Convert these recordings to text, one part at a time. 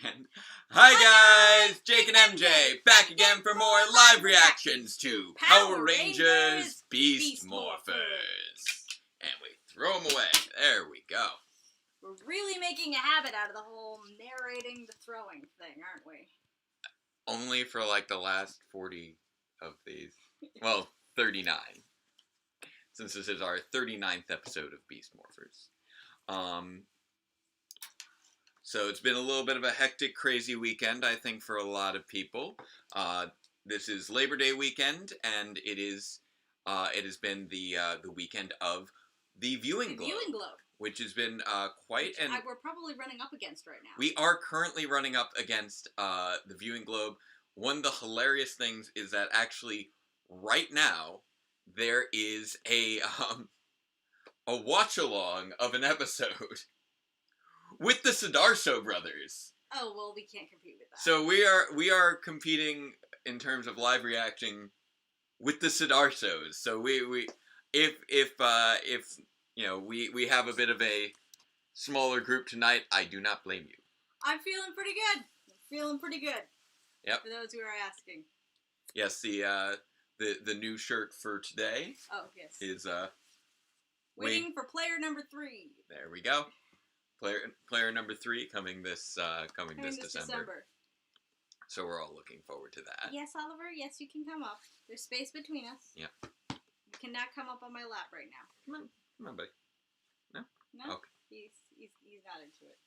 And hi guys, Jake and MJ back again for more live reactions to Power Rangers Beast Morphers. And we throw them away. There we go. We're really making a habit out of the whole narrating the throwing thing, aren't we? Only for like the last 40 of these. Well, 39. Since this is our 39th episode of Beast Morphers. So it's been a little bit of a hectic, crazy weekend, I think, for a lot of people. This is Labor Day weekend, and it has been the weekend of the Viewing Globe. Which has been we're probably running up against right now. We are currently running up against the Viewing Globe. One of the hilarious things is that actually, right now, there is a watch-along of an episode with the Sudarso brothers. Oh, well, we can't compete with that. So we are competing in terms of live reacting with the Sudarsos. So if you know, we have a bit of a smaller group tonight, I do not blame you. I'm feeling pretty good. Yep. For those who are asking. Yes, the new shirt for today. Oh, yes. Is waiting for player number 3. There we go. Player number 3 coming this December. So we're all looking forward to that. Yes, Oliver. Yes, you can come up. There's space between us. Yep. You cannot come up on my lap right now. Come on, buddy. No? No? Okay. He's not into it.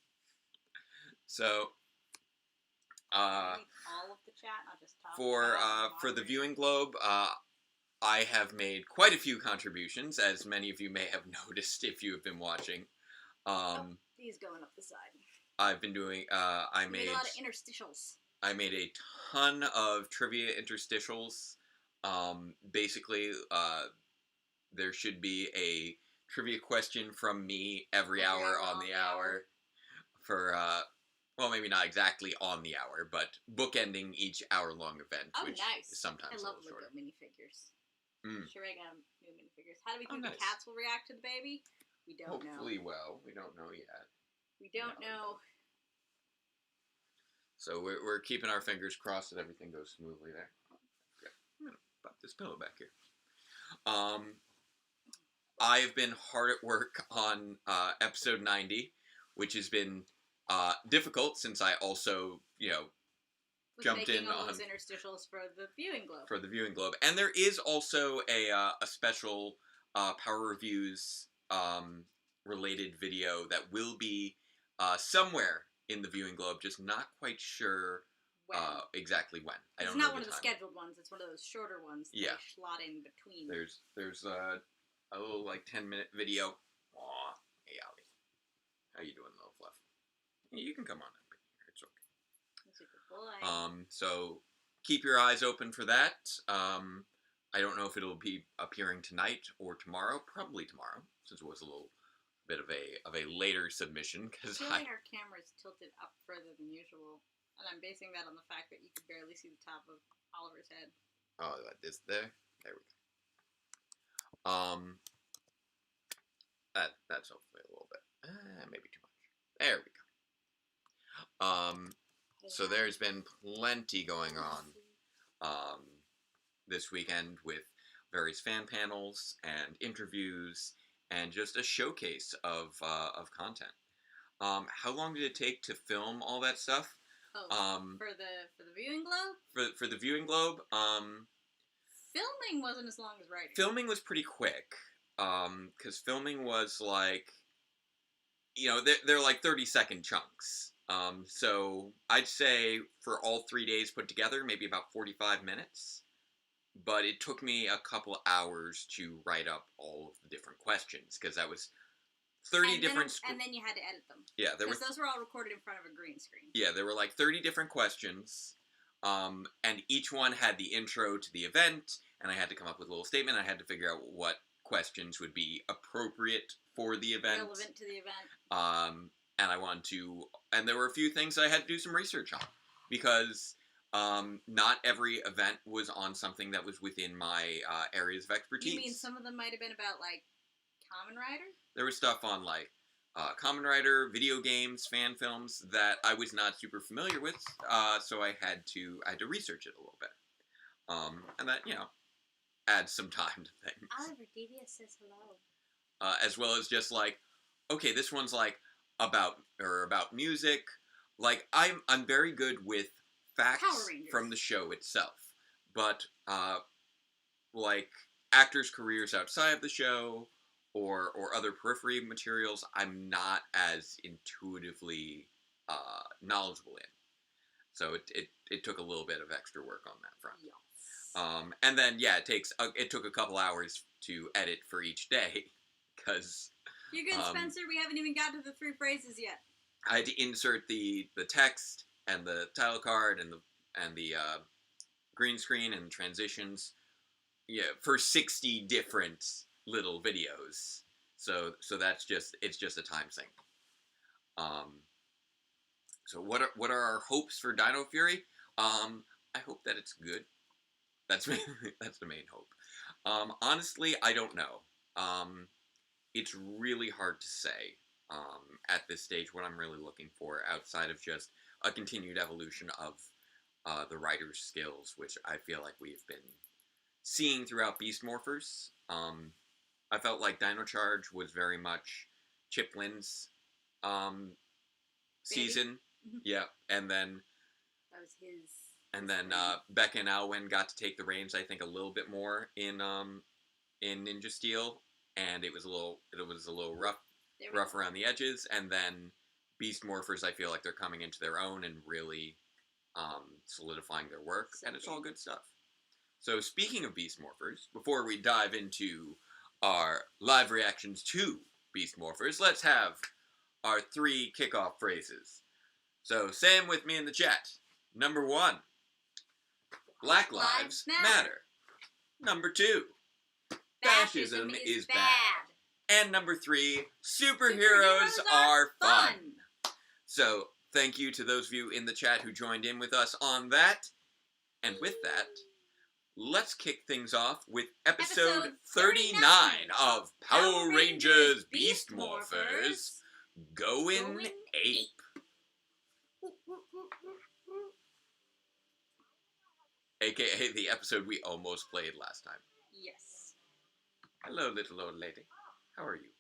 So, all of the chat, not just top. For the Viewing Globe, I have made quite a few contributions, as many of you may have noticed if you have been watching. He's going up the side. I've been doing. I made a lot of interstitials. I made a ton of trivia interstitials. Basically, there should be a trivia question from me every hour on the hour for, well, maybe not exactly on the hour, but bookending each hour-long event, which nice. is sometimes I love a little shorter. minifigures. Mm. Sure, I got new minifigures. How do we think nice. the cats will react to the baby? We don't know. Hopefully well. We don't know yet. We don't know. So we're keeping our fingers crossed that everything goes smoothly there. Okay. I'm going to pop this pillow back here. I've been hard at work on episode 90, which has been difficult since I also, jumped in all on those interstitials for the Viewing Globe. For the Viewing Globe. And there is also a special Power Reviews related video that will be somewhere in the Viewing Globe, just not quite sure exactly when. I don't know. It's not one of the scheduled ones. It's one of those shorter ones that they slot in between. There's a little 10-minute video. Aw, hey Allie, how you doing, little fluff? You can come on up here. It's okay. That's a good boy. So keep your eyes open for that. I don't know if it'll be appearing tonight or tomorrow. Probably tomorrow, since it was a little bit of a later submission. I feel like our camera's tilted up further than usual, and I'm basing that on the fact that you could barely see the top of Oliver's head. Oh, this there? There we go. That's hopefully a little bit, maybe too much. There we go. So there's been plenty going on, this weekend with various fan panels and interviews and just a showcase of content. How long did it take to film all that stuff? For the Viewing Globe? For the Viewing Globe, filming wasn't as long as writing. Filming was pretty quick, because filming was they're like 30-second chunks. So I'd say for all 3 days put together, maybe about 45 minutes. But it took me a couple hours to write up all of the different questions, because that was 30 different... And then you had to edit them. Yeah, because those were all recorded in front of a green screen. Yeah, there were 30 different questions, and each one had the intro to the event, and I had to come up with a little statement. I had to figure out what questions would be appropriate for the event. Relevant to the event. And there were a few things I had to do some research on, because... not every event was on something that was within my areas of expertise. You mean some of them might have been about, Kamen Rider? There was stuff on, Kamen Rider, video games, fan films that I was not super familiar with, so I had to research it a little bit, and that adds some time to things. Oliver Devious says hello. As well as just like, okay, this one's like about music. Like I'm very good with facts from the show itself, but like actors' careers outside of the show or other periphery materials, I'm not as intuitively knowledgeable in. So it took a little bit of extra work on that front. Yes. And then it took a couple hours to edit for each day because you're good, Spencer. We haven't even got to the 3 phrases yet. I had to insert the text and the title card and the green screen and transitions. Yeah, for 60 different little videos. So it's just a time sink. So what are our hopes for Dino Fury? I hope that it's good. That's the main hope. Honestly, I don't know. It's really hard to say at this stage what I'm really looking for outside of just a continued evolution of the writer's skills, which I feel like we've been seeing throughout Beast Morphers. I felt like Dino Charge was very much Chip Lynn's season. Yeah, and then that was his. And then Becca and Alwyn got to take the reins, I think, a little bit more in Ninja Steel, and it was a little rough around the edges. And then Beast Morphers, I feel like they're coming into their own and really solidifying their work, and it's all good stuff. So speaking of Beast Morphers, before we dive into our live reactions to Beast Morphers, let's have our 3 kickoff phrases. So say them with me in the chat. Number 1, Black Lives Matter. Number 2, fascism is bad. And number 3, superheroes are fun. So thank you to those of you in the chat who joined in with us on that. And with that, let's kick things off with episode 39 of Power Rangers Beast Morphers, Goin Ape. AKA the episode we almost played last time. Yes. Hello, little old lady. How are you?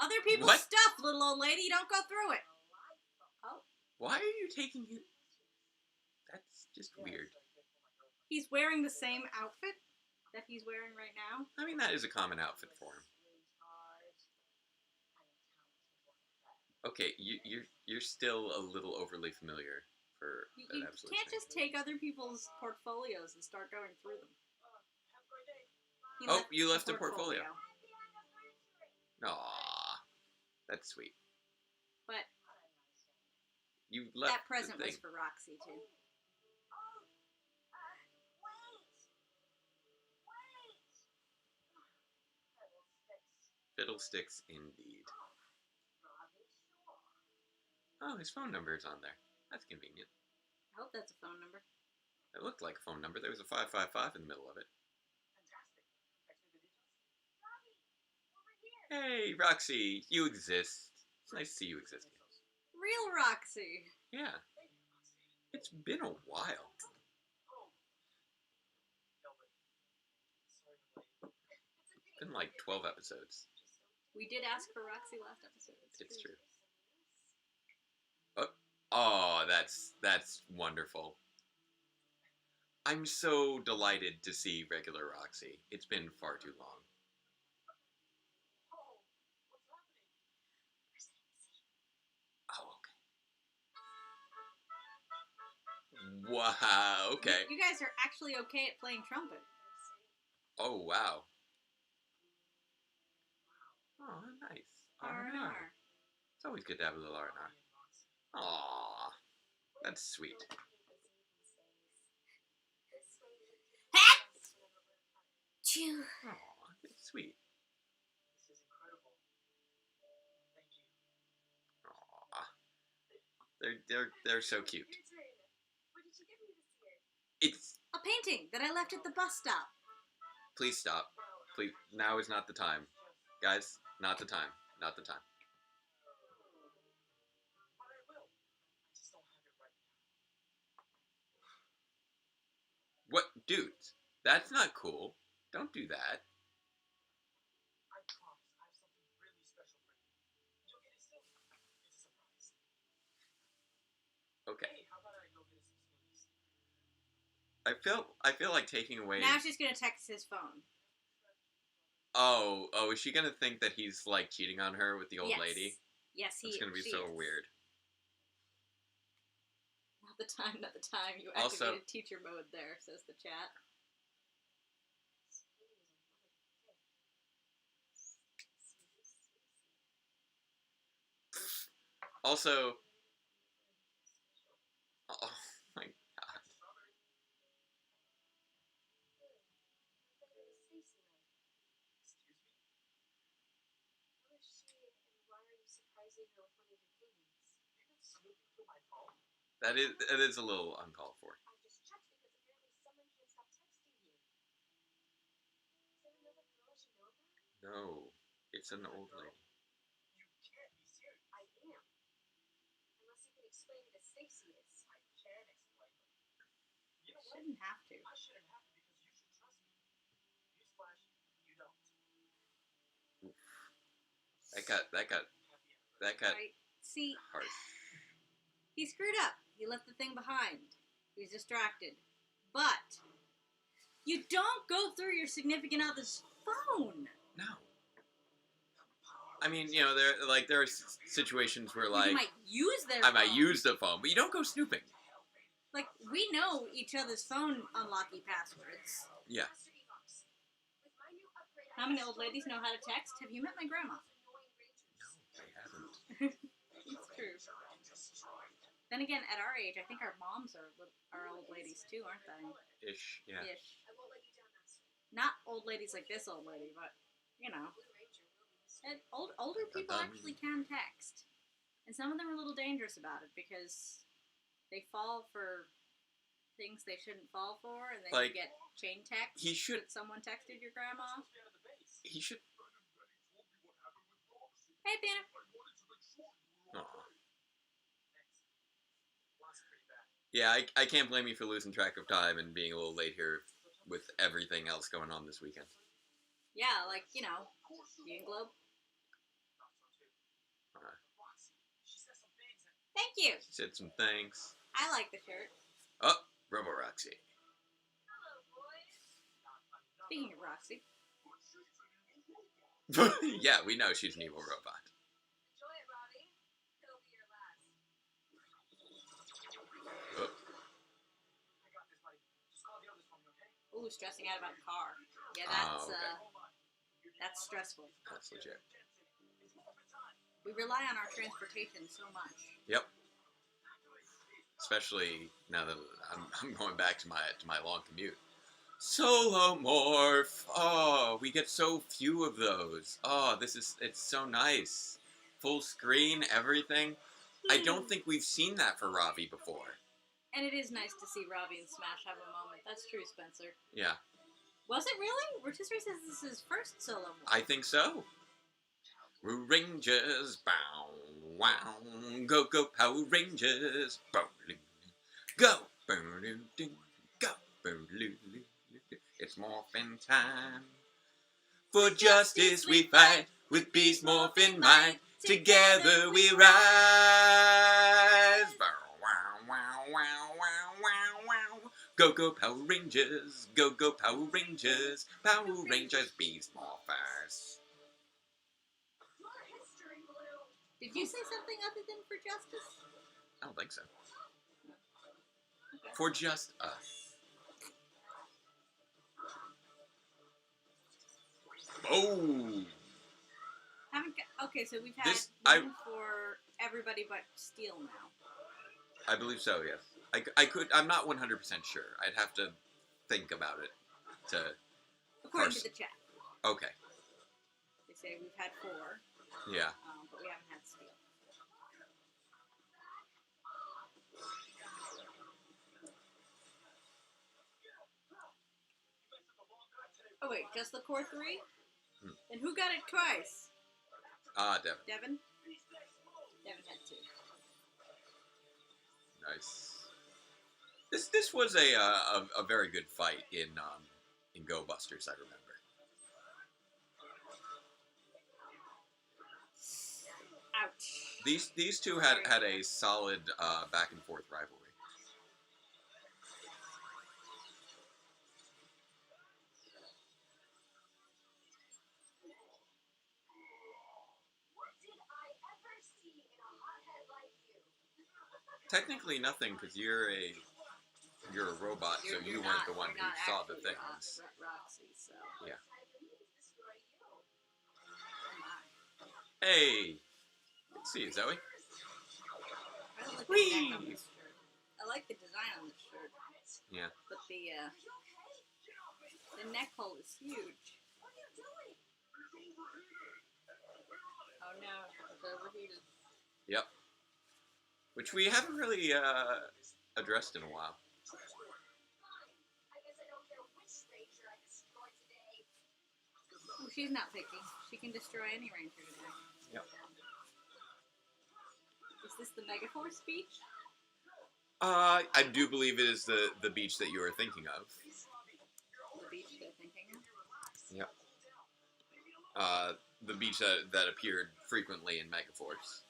Other people's stuff, little old lady. Don't go through it. Oh. Why are you taking it? That's just weird. He's wearing the same outfit that he's wearing right now. I mean, that is a common outfit for him. Okay, you're still a little overly familiar for that absolute You can't thing. just take other people's portfolios and start going through them. You left a portfolio. Aww, that's sweet. But you left that present was for Roxy too. Fiddlesticks indeed. Oh, his phone number is on there. That's convenient. I hope that's a phone number. It looked like a phone number. There was a 555 in the middle of it. Hey, Roxy, you exist. It's nice to see you exist. Real Roxy. Yeah. It's been a while. It's been like 12 episodes. We did ask for Roxy last episode. It's true. Oh, that's wonderful. I'm so delighted to see regular Roxy. It's been far too long. Oh, okay. Wow, okay. You guys are actually okay at playing trumpet. Oh, wow. Oh, nice. R&R. It's always good to have a little R&R. Aww, that's sweet. Aww, it's sweet. Aww, they're so cute. It's a painting that I left at the bus stop. Please stop. Please, now is not the time. Guys, not the time. Not the time. What? Dudes, that's not cool. Don't do that. Okay. I feel like taking away. Now she's gonna text his phone. Oh, is she gonna think that he's like cheating on her with the old lady? Yes, It's gonna be so weird. Not the time. You activated teacher mode there, says the chat. Also, oh my god. It is a little uncalled for. No, it's an old lady. Shouldn't have to. That got right. See, harsh. He screwed up. He left the thing behind. He was distracted. But you don't go through your significant other's phone. No. I mean, there are situations where you might use their I phone. might use the phone, but you don't go snooping. Like, we know each other's phone unlocking passwords. Yeah. How many old ladies know how to text? Have you met my grandma? No, I haven't. It's true. Then again, at our age, I think our moms are old ladies too, aren't they? Ish, yeah. Ish. Not old ladies like this old lady, but, And older people actually can text. And some of them are a little dangerous about it because they fall for things they shouldn't fall for, and then you get chain text. That someone texted your grandma. He should. Hey, Banner. Yeah, I can't blame you for losing track of time and being a little late here with everything else going on this weekend. Yeah, Union Globe. Thank you. She said some thanks. I like the shirt. Oh, Robo Roxy. Speaking of Roxy. Yeah, we know she's an evil robot. Enjoy it, Robbie. It'll be your last. Ooh, stressing out about the car. Yeah, that's stressful. That's legit. We rely on our transportation so much. Yep. Especially now that I'm going back to my long commute. Solo morph. Oh, we get so few of those. Oh, it's so nice. Full screen, everything. I don't think we've seen that for Ravi before. And it is nice to see Ravi and Smash have a moment. That's true, Spencer. Yeah. Was it really? Rotisserie says this is his first solo morph. I think so. Rangers, bow, wow, go Power Rangers, bowling, go, go, it's morphin' time. For justice we fight, with beast morphin' might, together we rise. Go Power Rangers, go Power Rangers, Power Rangers, beast morphers. Did you say something other than for justice? I don't think so. Okay. For just us. Oh! Okay, so we've had one for everybody but Steel now. I believe so, yes. I'm not 100% sure. I'd have to think about it to... According to the chat. Okay. They say we've had 4. Yeah. But we haven't had Steel. Oh wait, just the core 3? And who got it twice? Devin. Devin had 2. Nice. This was a very good fight in Go Busters, I remember. Ouch. These two had a solid back and forth rivalry. Technically nothing, because you're a robot, so you weren't the one who saw the things. Roxy, so. Yeah. Hey! Good to see you, Zoe. I don't like the neck on this shirt. I like the design on this shirt. Yeah. But the neck hole is huge. Oh no, it's overheated. Yep. Which we haven't really addressed in a while. Oh, she's not picky. She can destroy any ranger today. Yep. Is this the Megaforce speech? I do believe it is the beach that you are thinking of. The beach they're thinking of? Yep. The beach that appeared frequently in Megaforce.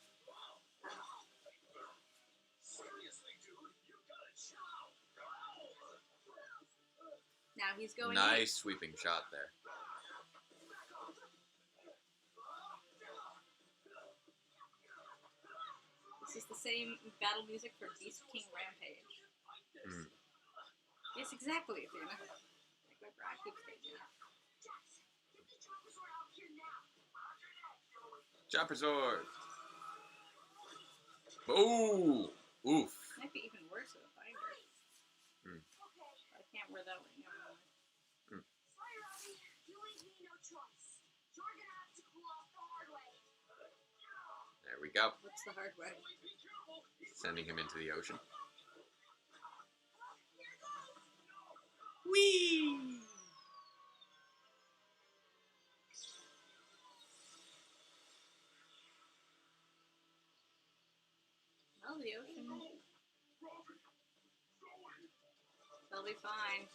Now he's going Nice sweeping shot there. This is the same battle music for Beast King Rampage. Yes, exactly, Athena. Like my bra keeps taking out. Chopper sword. Oh! Oof. Might be even worse with a binder. I can't wear that one. No. Sorry, Robbie. You leave me no choice. You're gonna have to cool off the hard way. There we go. What's the hard way? Sending him into the ocean. Whee! Oh, the ocean. They'll be fine.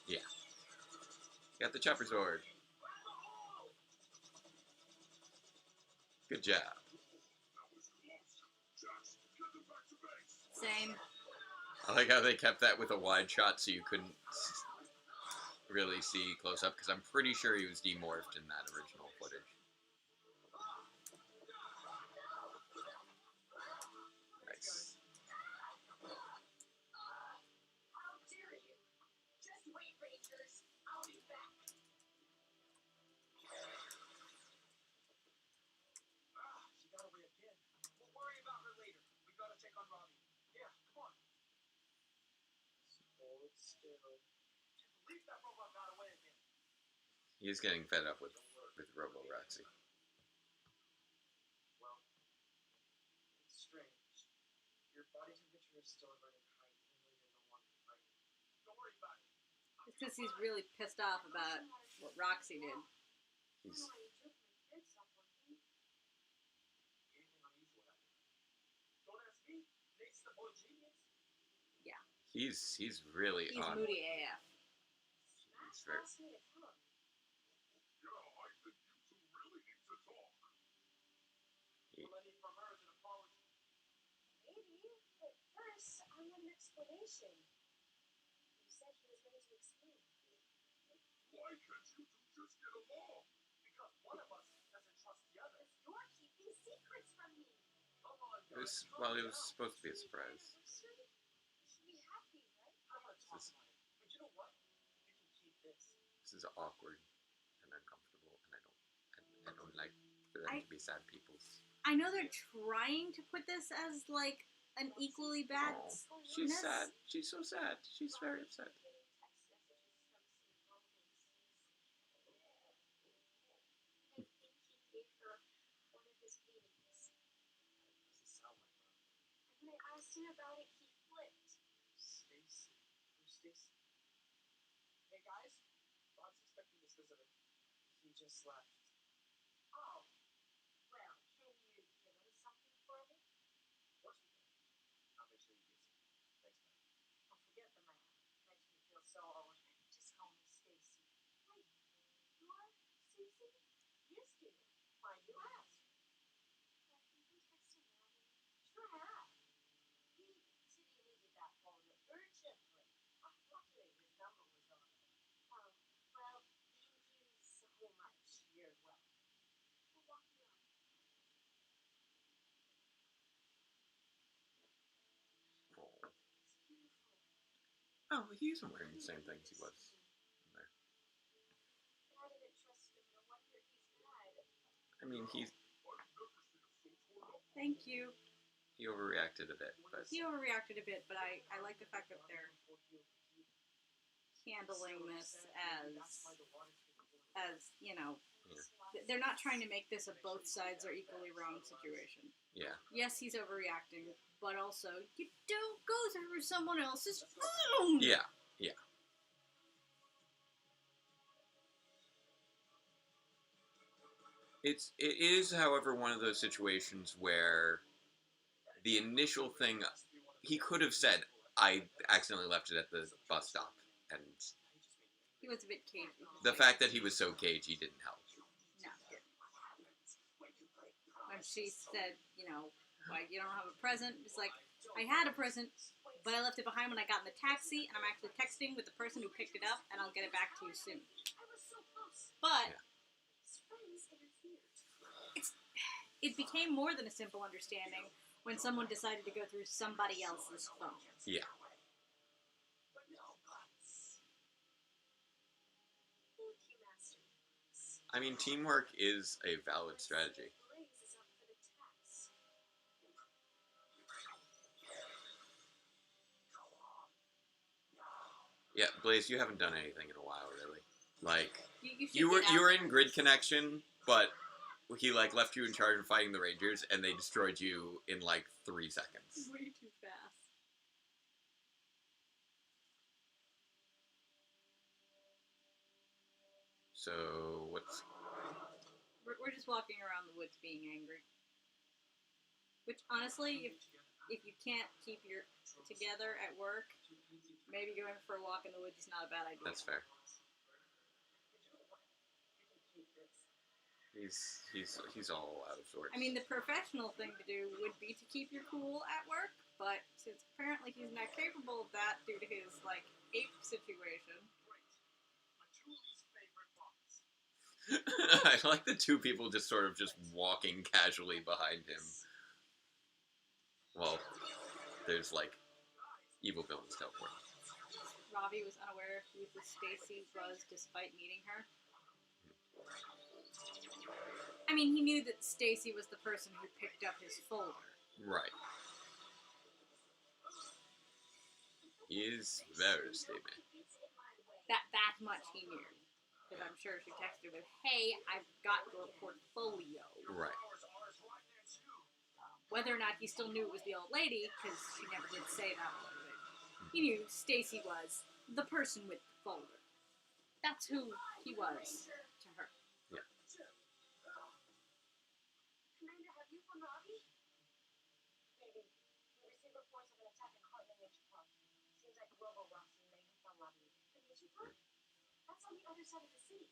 Yeah. Got the chopper sword. Good job. Same. I like how they kept that with a wide shot so you couldn't really see close up, because I'm pretty sure he was demorphed in that original footage. Nice. How dare you? Just wait, Rangers. I'll be back. She got away again. We'll worry about her later. We gotta check on Robbie. Yeah, come on. Hold still. Can't believe that robot got away again. He's getting fed up with Robo Roxy. Well, it's strange. Your body temperature is still running high even though you're no longer fighting. Don't worry about it. It's because he's really pissed off about what Roxy did. He's... Anything unusual happened? Don't ask me. Nate's the boy genius. Yeah. He's really He's on. moody AF. He's very... Money from her is an apology. Maybe, but first, I want an explanation. You said he was ready to explain. Why can't you two just get along? Because one of us doesn't trust the other. You're keeping secrets from me. Come on, It was supposed to be a surprise. You should be happy, right? I'm gonna talk about it. But you know what? You can keep this. This is awkward and uncomfortable, and I don't like for them to be sad peoples. I know they're trying to put this as, like, an equally bad... Oh, she's sad. She's so sad. She's very upset. I think he gave her one of his paintings. Doesn't sound like her. And when I asked him about it, he flipped. Stacy. Who's Stacy? Hey guys, Roxy's expecting this visitor. He just left. Oh, well, can you give him something for me? Of course we can. I'll make sure he gets it. Thanks, man. Oh, forget the man. Makes me feel so old. Just call me Stacy. Wait, you are Stacy? Yes, dear. Why do you ask? Have you been texting Robbie? Sure have. He said he needed that folder urgently. Luckily, his number was on it. Well, thank you so much. You're welcome. We'll walk around. It's beautiful. Oh, he isn't wearing the same things he was there. I didn't trust him. No wonder he's mad. I mean, Thank you. he overreacted a bit, but He overreacted a bit, but I like the fact that they're handling this as you know, they're not trying to make this a both sides are equally wrong situation. yeah. Yes, he's overreacting, but also you don't go through someone else's phone. Yeah, yeah. It is, however, one of those situations where the initial thing he could have said, "I accidentally left it at the bus stop," and He was a bit cagey. the fact that he was so cagey didn't help. No. When she said, you know, why you don't have a present, it's like, I had a present, but I left it behind when I got in the taxi, and I'm actually texting with the person who picked it up, and I'll get it back to you soon. I was so close. But His friends interfered. it became more than a simple understanding when someone decided to go through somebody else's phone. Yeah. Thank you, Master. I mean, teamwork is a valid strategy. Blaze is up for the tax. Yeah, Blaze, you haven't done anything in a while, really. Like, You should you get out were there. in grid connection, but he like left you in charge of fighting the Rangers, and they destroyed you in like 3 seconds. Way too fast. So what's? We're just walking around the woods being angry. Which, honestly, if you can't keep your together at work, maybe going for a walk in the woods is not a bad idea. That's fair. He's all out of sorts. I mean, the professional thing to do would be to keep your cool at work, but since apparently he's not capable of that due to his, like, ape situation. I like the two people just sort of just walking casually behind him. Well, there's like evil villains teleporting. Ravi was unaware who the Stacy was despite meeting her. I mean, he knew that Stacy was the person who picked up his folder. Right. He is very stupid. That much he knew. Because I'm sure she texted with, "Hey, I've got your portfolio." Right. Whether or not he still knew it was the old lady, because she never did say that one. He knew Stacy was the person with the folder. That's who he was to her. Yeah. Commander, have you from Robbie? Maybe. We received reports of an attack in Heartland Nature Park. Seems like Robo Roxy may have found Robbie. The nature park? That's on the other side of the city.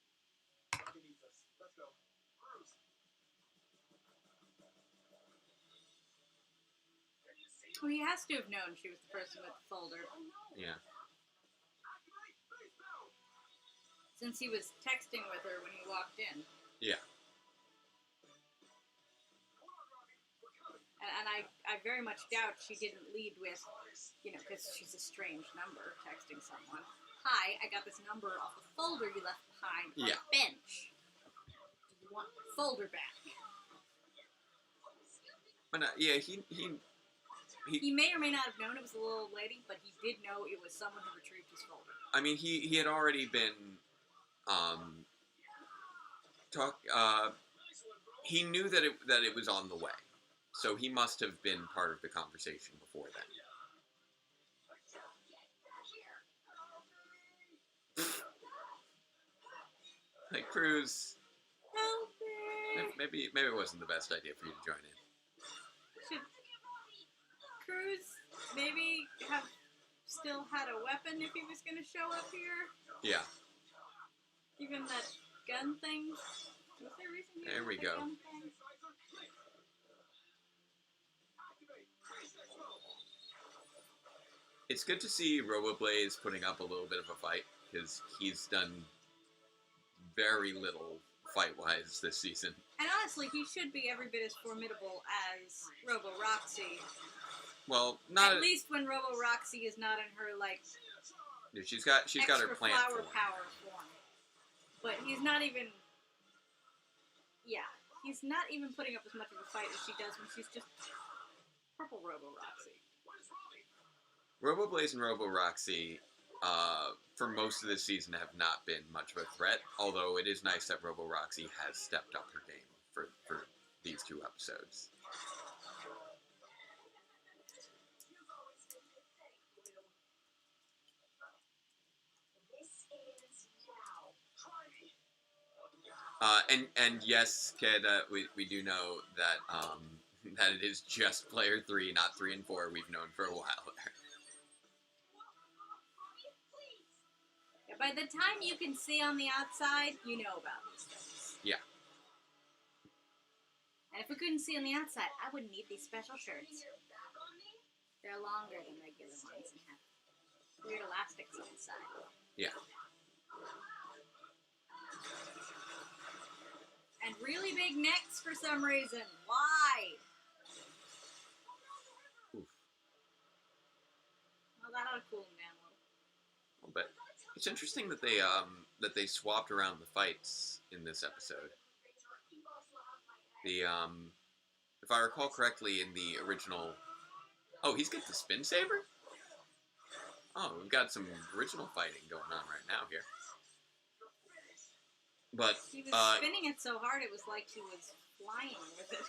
Robbie needs us. Let's go. Bruce. Well, he has to have known she was the person with the folder. Yeah. Since he was texting with her when he walked in. Yeah. And I very much doubt she didn't lead with, you know, because she's a strange number, texting someone. "Hi, I got this number off the folder you left behind on the bench. Do you want the folder back?" But yeah, He may or may not have known it was a little old lady, but he did know it was someone who retrieved his folder. I mean, he had already been, he knew that it was on the way, so he must have been part of the conversation before then. Like, Cruz, Help me! maybe it wasn't the best idea for you to join in. Should Cruz maybe have still had a weapon if he was going to show up here? Yeah. Even that gun thing? Was there a reason he There we the go. gun thing? It's good to see Roboblaze putting up a little bit of a fight, because he's done very little fight-wise this season. And honestly, he should be every bit as formidable as Robo Roxy. Well, not at least when Robo Roxy is not in her like. Yeah, she's got her plant flower form. power form, but he's not even. Yeah, he's not even putting up as much of a fight as she does when she's just purple Robo Roxy. Roboblaze and Robo Roxy, for most of this season, have not been much of a threat. Although it is nice that Robo Roxy has stepped up her game for these 2 episodes. And yes, kid, we do know that that it is just player 3, not 3 and 4. We've known for a while there. Yeah, by the time you can see on the outside, you know about these things. Yeah. And if we couldn't see on the outside, I wouldn't need these special shirts. They're longer than regular ones and have weird elastics on the side. Yeah. And really big necks for some reason. Why? Oof. Well, that ought to cool them down a little. But it's interesting that they swapped around the fights in this episode. If I recall correctly, in the original, he's got the spin saber. Oh, we've got some original fighting going on right now here. But he was spinning it so hard it was like he was flying with it.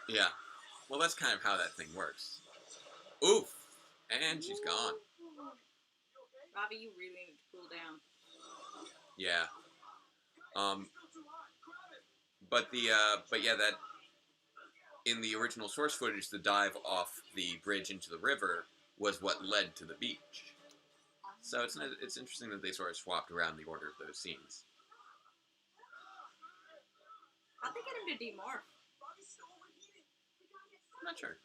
Yeah. Well, that's kind of how that thing works. Oof! And she's gone. Robbie, you really need to cool down. Yeah. But yeah, that in the original source footage, the dive off the bridge into the river was what led to the beach. So it's interesting that they sort of swapped around the order of those scenes. How'd they get him to demorph? I'm not sure.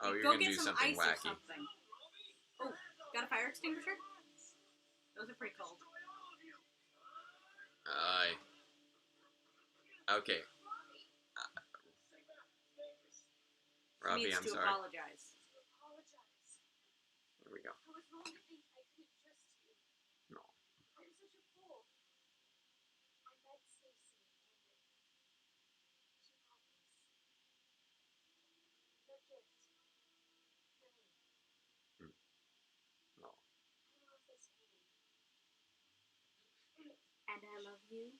Oh, you're Go gonna get do some something ice wacky. or something. Oh, got a fire extinguisher? Those are pretty cold. Okay. Robbie, Needs I'm to sorry. apologize. There we go. I was wrong to think I couldn't trust you. No. I'm such a fool. I met Stacy and she got this. Your gift. For me. No. I love this painting. And I love you.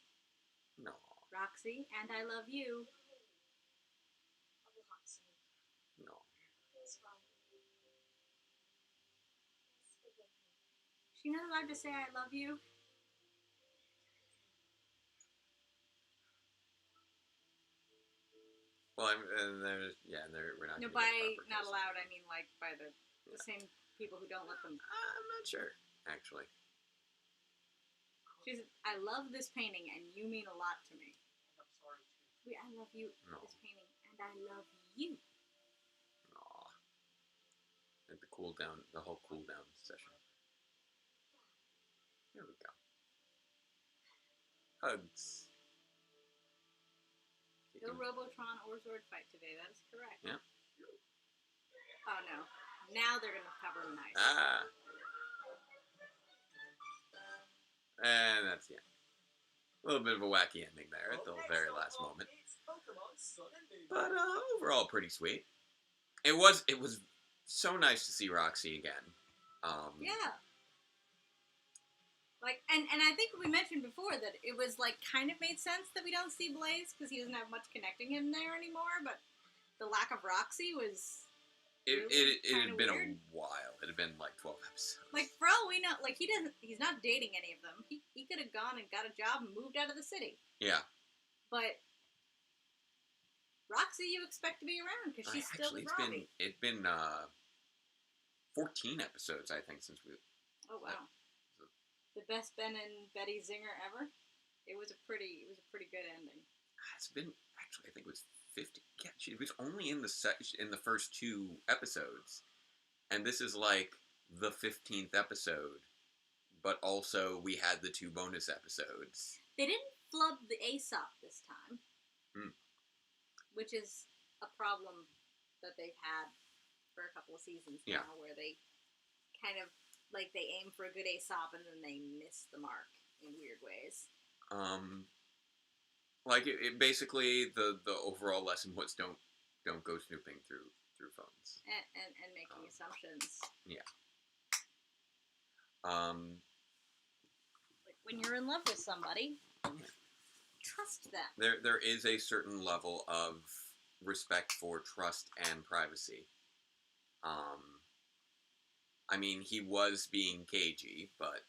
No. Roxy, and I love you. No. Please, Robbie. Please forgive me. She not allowed to say I love you? Well, we're not. No, gonna by get the proper not case. allowed, I mean like by the same people who don't let them. I'm not sure, actually. She's, I love this painting, and you mean a lot to me. And I'm sorry too. Sweet, I love you, No. this painting, and I love you. Aw. Like the whole cool down session. There we go. Hugs. No Robotron or Zord fight today, that is correct. Yeah. Oh no. Now they're gonna cover him nice. Ah. And that's the end. A little bit of a wacky ending there at the very last moment. But overall pretty sweet. It was so nice to see Roxy again. Yeah. Like, and I think we mentioned before that it was like kind of made sense that we don't see Blaze because he doesn't have much connecting him there anymore, but the lack of Roxy was It had been weird. a while. It had been like 12 episodes. Like, for all we know, like, he's not dating any of them. He could have gone and got a job and moved out of the city. Yeah. But Roxy, you expect to be around because she's still with Robbie. It's been 14 episodes, I think, since we. Oh wow! The best Ben and Betty zinger ever. It was a pretty good ending. It's been actually, I think it was 50. Yeah, she was only in the first 2 episodes, and this is like the 15th episode. But also, we had the 2 bonus episodes. They didn't flub the Aesop this time, which is a problem that they've had for a couple of seasons now, where they kind of like they aim for a good Aesop and then they miss the mark in weird ways. Like it basically the overall lesson was don't go snooping through phones and making assumptions. Yeah. Like when you're in love with somebody, trust them. There is a certain level of respect for trust and privacy. I mean, he was being cagey, but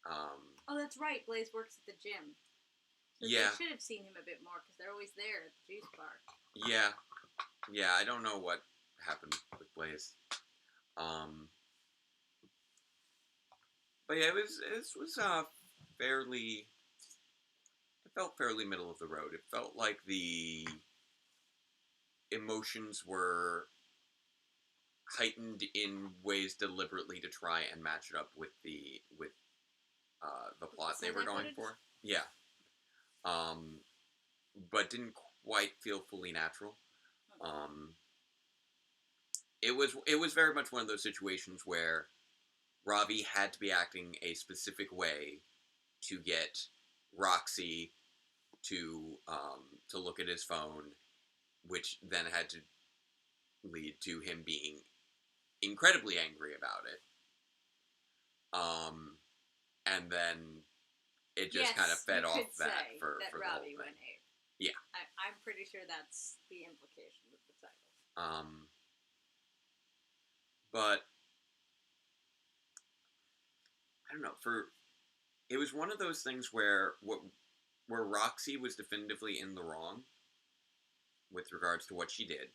oh, that's right. Blaze works at the gym. So yeah. They should have seen him a bit more because they're always there at the juice bar. Yeah. I don't know what happened with Blaze. But yeah, it was fairly. It felt fairly middle of the road. It felt like the emotions were heightened in ways deliberately to try and match it up with the plot they were going for. Yeah. But didn't quite feel fully natural. It was very much one of those situations where Ravi had to be acting a specific way to get Roxy to look at his phone, which then had to lead to him being incredibly angry about it. And then it just kind of fed off that for the whole thing. Went ape. Yeah. I'm pretty sure that's the implication of the title. But I don't know. It was one of those things where Roxy was definitively in the wrong with regards to what she did.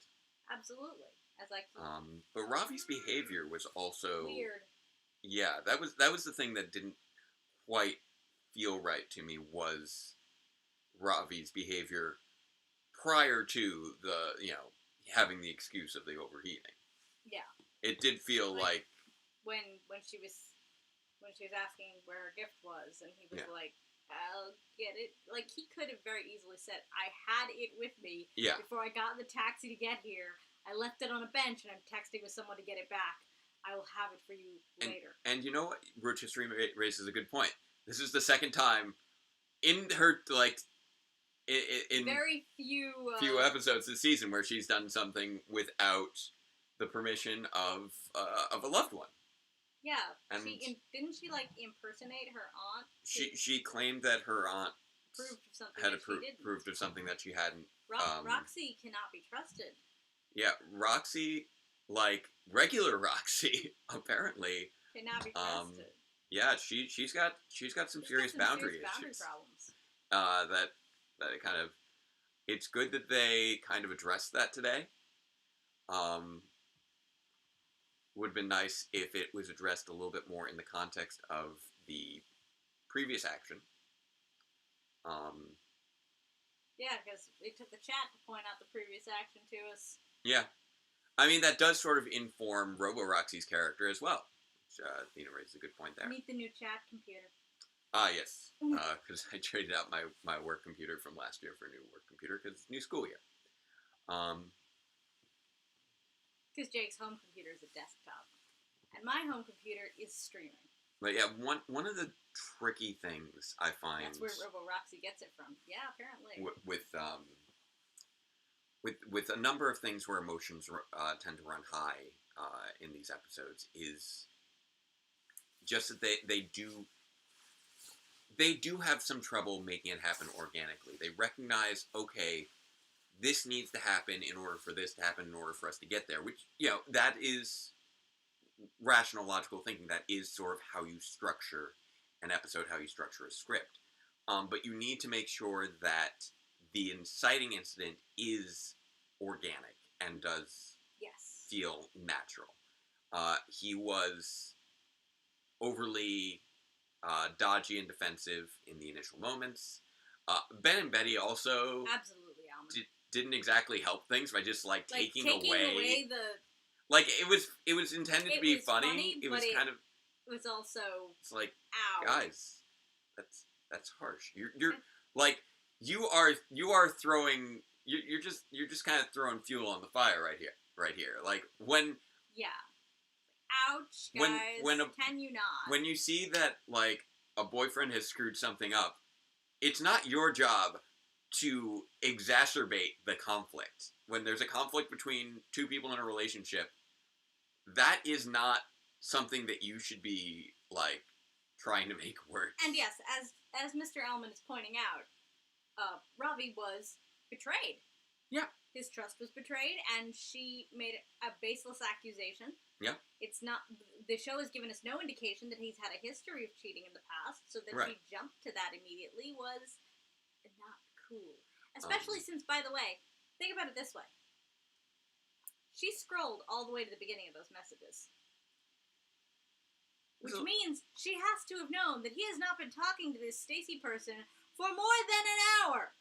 Absolutely. But Ravi's behavior was also weird. Yeah, that was the thing that didn't quite feel right to me, was Ravi's behavior prior to having the excuse of the overheating. Yeah. It did feel like when she was asking where her gift was, and he was like, I'll get it. Like, he could have very easily said, I had it with me before I got in the taxi to get here. I left it on a bench, and I'm texting with someone to get it back. I will have it for you later. And you know what? Rotisserie raises a good point. This is the second time in her, in very few episodes this season where she's done something without the permission of a loved one. Yeah, and didn't she impersonate her aunt? She claimed that her aunt proved of something that she hadn't. Roxy cannot be trusted. Yeah, Roxy, regular Roxy, apparently cannot be trusted. Yeah, she's got some serious boundary issues. Problems. That it kind of. It's good that they kind of addressed that today. Would have been nice if it was addressed a little bit more in the context of the previous action. Yeah, because they took the chat to point out the previous action to us. Yeah. I mean, that does sort of inform Robo-Roxy's character as well. Which, raises a good point there. Meet the new chat computer. Yes. Because I traded out my work computer from last year for a new work computer because it's new school year. Because Jake's home computer is a desktop. And my home computer is streaming. But yeah, one of the tricky things I find... That's where Robo-Roxy gets it from. Yeah, apparently. With a number of things where emotions tend to run high in these episodes is just that they do have some trouble making it happen organically. They recognize, okay, this needs to happen in order for this to happen, in order for us to get there. Which, you know, that is rational, logical thinking. That is sort of how you structure an episode, how you structure a script. But you need to make sure that the inciting incident is organic and does feel natural. He was overly dodgy and defensive in the initial moments. Ben and Betty also didn't exactly help things by just taking away the. Like it was intended to be funny. It was kind of. It was also. It's like, ow. Guys, that's harsh. You're like you are throwing. You're just kind of throwing fuel on the fire right here. Like when. Yeah. Ouch, guys. Can you not? When you see that, like, a boyfriend has screwed something up, it's not your job to exacerbate the conflict. When there's a conflict between two people in a relationship, that is not something that you should be, like, trying to make worse. And yes, as Mr. Ellman is pointing out, Ravi was betrayed. Yeah. His trust was betrayed, and she made a baseless accusation. Yeah. It's not. The show has given us no indication that he's had a history of cheating in the past, so that she jumped to that immediately was not cool. Especially since, by the way, think about it this way. She scrolled all the way to the beginning of those messages. Which means she has to have known that he has not been talking to this Stacy person for more than an hour.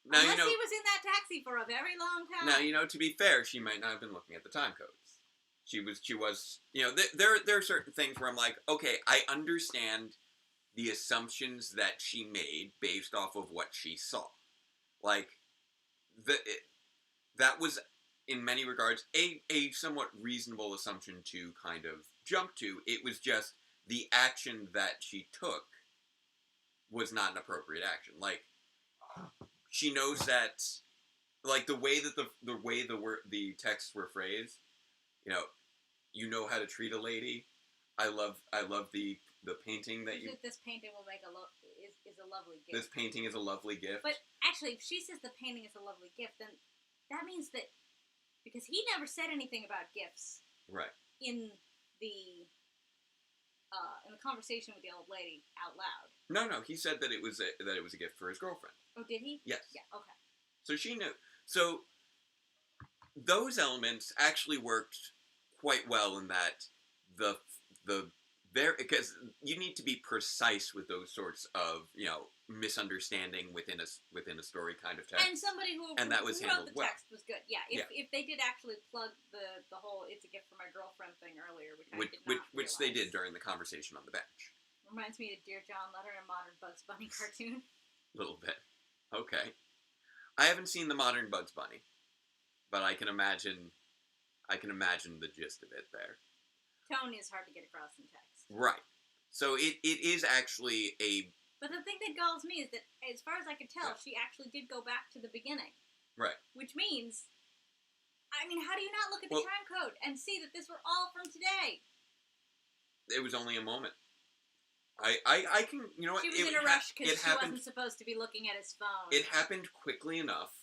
Now, Unless he was in that taxi for a very long time. Now, to be fair, she might not have been looking at the time codes. She was, there are certain things where I'm like, okay, I understand the assumptions that she made based off of what she saw. Like, that was, in many regards, a somewhat reasonable assumption to kind of jump to. It was just the action that she took was not an appropriate action. Like, she knows that, like, the way that the texts were phrased, you know how to treat a lady. I love the painting that you. This painting will make is a lovely gift. This painting is a lovely gift. But actually, if she says the painting is a lovely gift, then that means that because he never said anything about gifts. Right. In the conversation with the old lady out loud. No, he said that it was a gift for his girlfriend. Oh, did he? Yes. Yeah. Okay. So she knew. So those elements actually worked quite well in that because you need to be precise with those sorts of misunderstanding within a story kind of text. And somebody who that was wrote the well. text was good. Yeah. If they did actually plug the whole "it's a gift for my girlfriend" thing earlier, which they did during the conversation on the bench. Reminds me of Dear John letter and a modern Bugs Bunny cartoon. A little bit. Okay. I haven't seen the modern Bugs Bunny, but I can imagine the gist of it there. Tone is hard to get across in text. Right. So it is actually a... But the thing that galls me is that, as far as I could tell, she actually did go back to the beginning. Right. Which means, how do you not look at the time code and see that this were all from today? It was only a moment. I can, She was in a rush because she wasn't supposed to be looking at his phone. It happened quickly enough,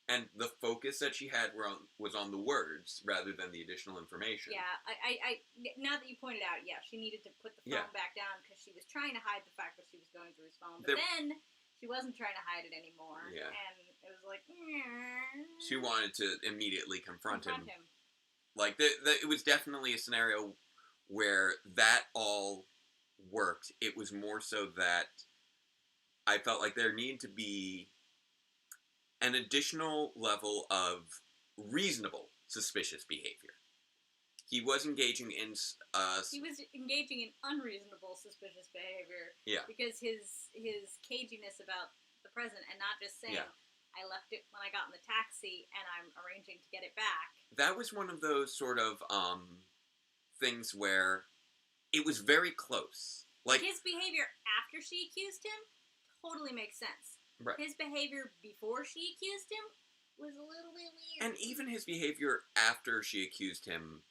and the focus that she had was on the words rather than the additional information. Yeah, I now that you pointed out, she needed to put the phone back down because she was trying to hide the fact that she was going through his phone. But then she wasn't trying to hide it anymore. Yeah. And it was like... She wanted to immediately confront him. Like, it was definitely a scenario where that all worked. It was more so that I felt like there needed to be an additional level of reasonable suspicious behavior. He was engaging in unreasonable suspicious behavior. Yeah. Because his caginess about the present and not just saying, I left it when I got in the taxi and I'm arranging to get it back. That was one of those sort of things where it was very close. Like, his behavior after she accused him totally makes sense. Right. His behavior before she accused him was a little bit weird. And even his behavior after she accused him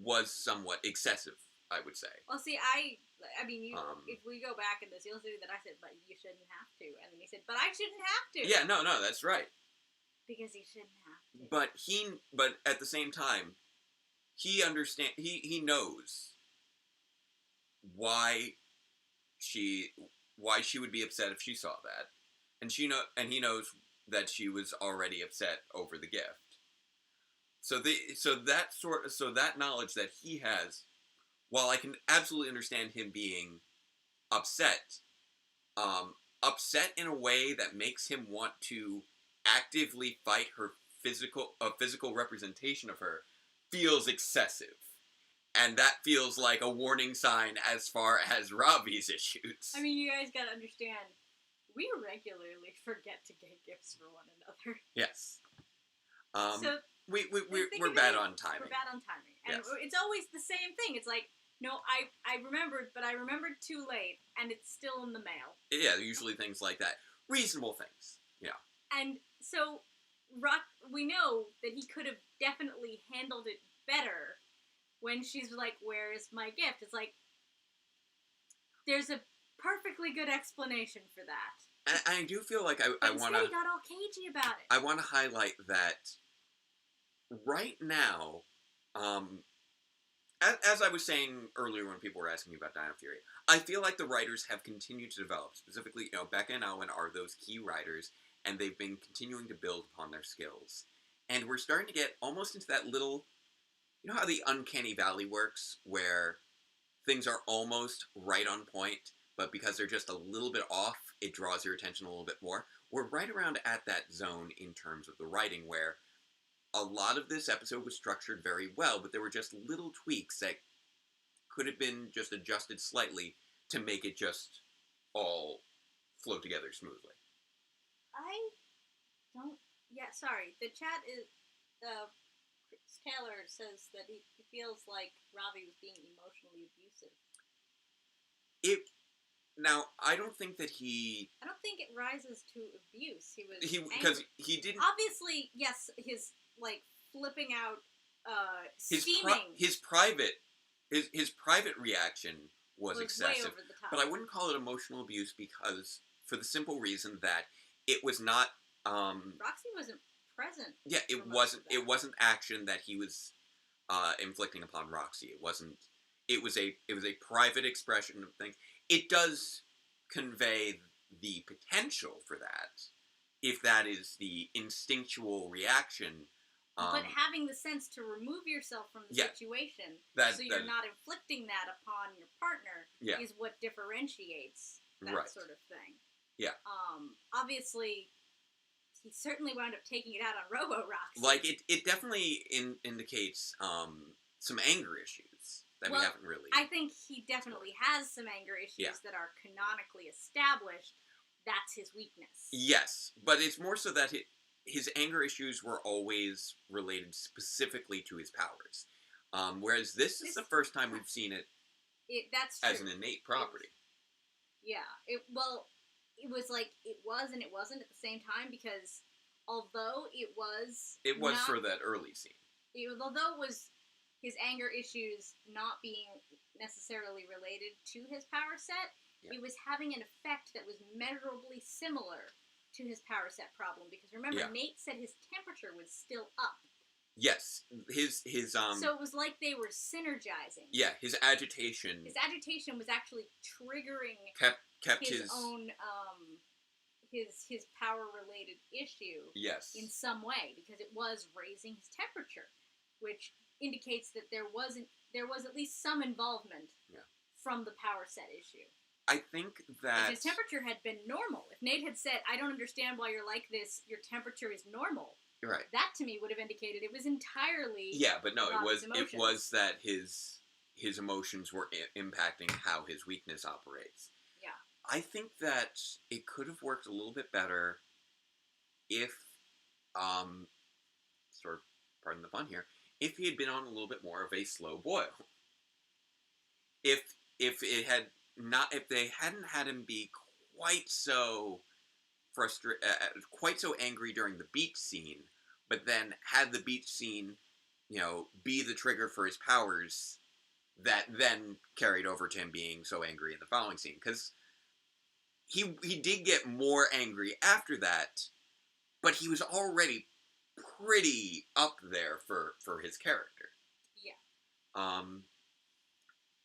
was somewhat excessive, I would say. Well, see, I mean, if we go back in this, you'll see that I said, but you shouldn't have to. And then he said, but I shouldn't have to. Yeah, no, that's right. Because he shouldn't have to. But at the same time, he knows why she would be upset if she saw that. And he knows that she was already upset over the gift. So that knowledge that he has, while I can absolutely understand him being upset, upset in a way that makes him want to actively fight her physical representation of her, feels excessive. And that feels like a warning sign as far as Robbie's issues. I mean, you guys gotta understand, we regularly forget to get gifts for one another. Yes. So we're bad on timing. We're bad on timing. And yes. It's always the same thing. It's like, no, I remembered, but I remembered too late, and it's still in the mail. Yeah, usually things like that. Reasonable things. Yeah. And so, we know that he could have definitely handled it better when she's like, where is my gift? It's like, there's a perfectly good explanation for that. And I do feel like I want to... he got all cagey about it. I want to highlight that right now, as I was saying earlier when people were asking me about Dino Theory, I feel like the writers have continued to develop. Specifically, Becca and Owen are those key writers, and they've been continuing to build upon their skills. And we're starting to get almost into that little... You know how the uncanny valley works, where things are almost right on point, but because they're just a little bit off, it draws your attention a little bit more? We're right around at that zone in terms of the writing, where a lot of this episode was structured very well, but there were just little tweaks that could have been just adjusted slightly to make it just all flow together smoothly. Sorry. The chat is... Taylor says that he feels like Robbie was being emotionally abusive. Now, I don't think that he... I don't think it rises to abuse. Because he didn't... Obviously, yes, his, flipping out, scheming... His private reaction was excessive. Way over the top. But I wouldn't call it emotional abuse because, for the simple reason that it was not... Roxy wasn't present. Yeah, it wasn't action that he was inflicting upon Roxy. It wasn't. It was a private expression of things. It does convey the potential for that, if that is the instinctual reaction. But having the sense to remove yourself from the situation, so you're not inflicting that upon your partner, is what differentiates that sort of thing. Yeah. Obviously, he certainly wound up taking it out on Robo-Roxy. It definitely indicates some anger issues that we haven't really... I think he definitely has some anger issues that are canonically established. That's his weakness. Yes, but it's more so that his anger issues were always related specifically to his powers. Whereas this is the first time we've seen it that's true. As an innate property. It was like it was and it wasn't at the same time, because although it was for that early scene. Although it was his anger issues not being necessarily related to his power set, it was having an effect that was measurably similar to his power set problem. Because remember, Nate said his temperature was still up. Yes, his So it was like they were synergizing. Yeah, his agitation. His agitation was actually triggering kept his own his power related issue. Yes. In some way, because it was raising his temperature, which indicates that there was at least some involvement from the power set issue. I think that if his temperature had been normal, if Nate had said, "I don't understand why you're like this. Your temperature is normal." Right. That to me would have indicated it was entirely. Yeah, but no, it was emotions. That his emotions were impacting how his weakness operates. Yeah. I think that it could have worked a little bit better if, sort of, pardon the pun here, if he had been on a little bit more of a slow boil. If they hadn't had him be quite so quite so angry during the beach scene, but then had the beach scene, be the trigger for his powers, that then carried over to him being so angry in the following scene, because he did get more angry after that, but he was already pretty up there for his character. Yeah.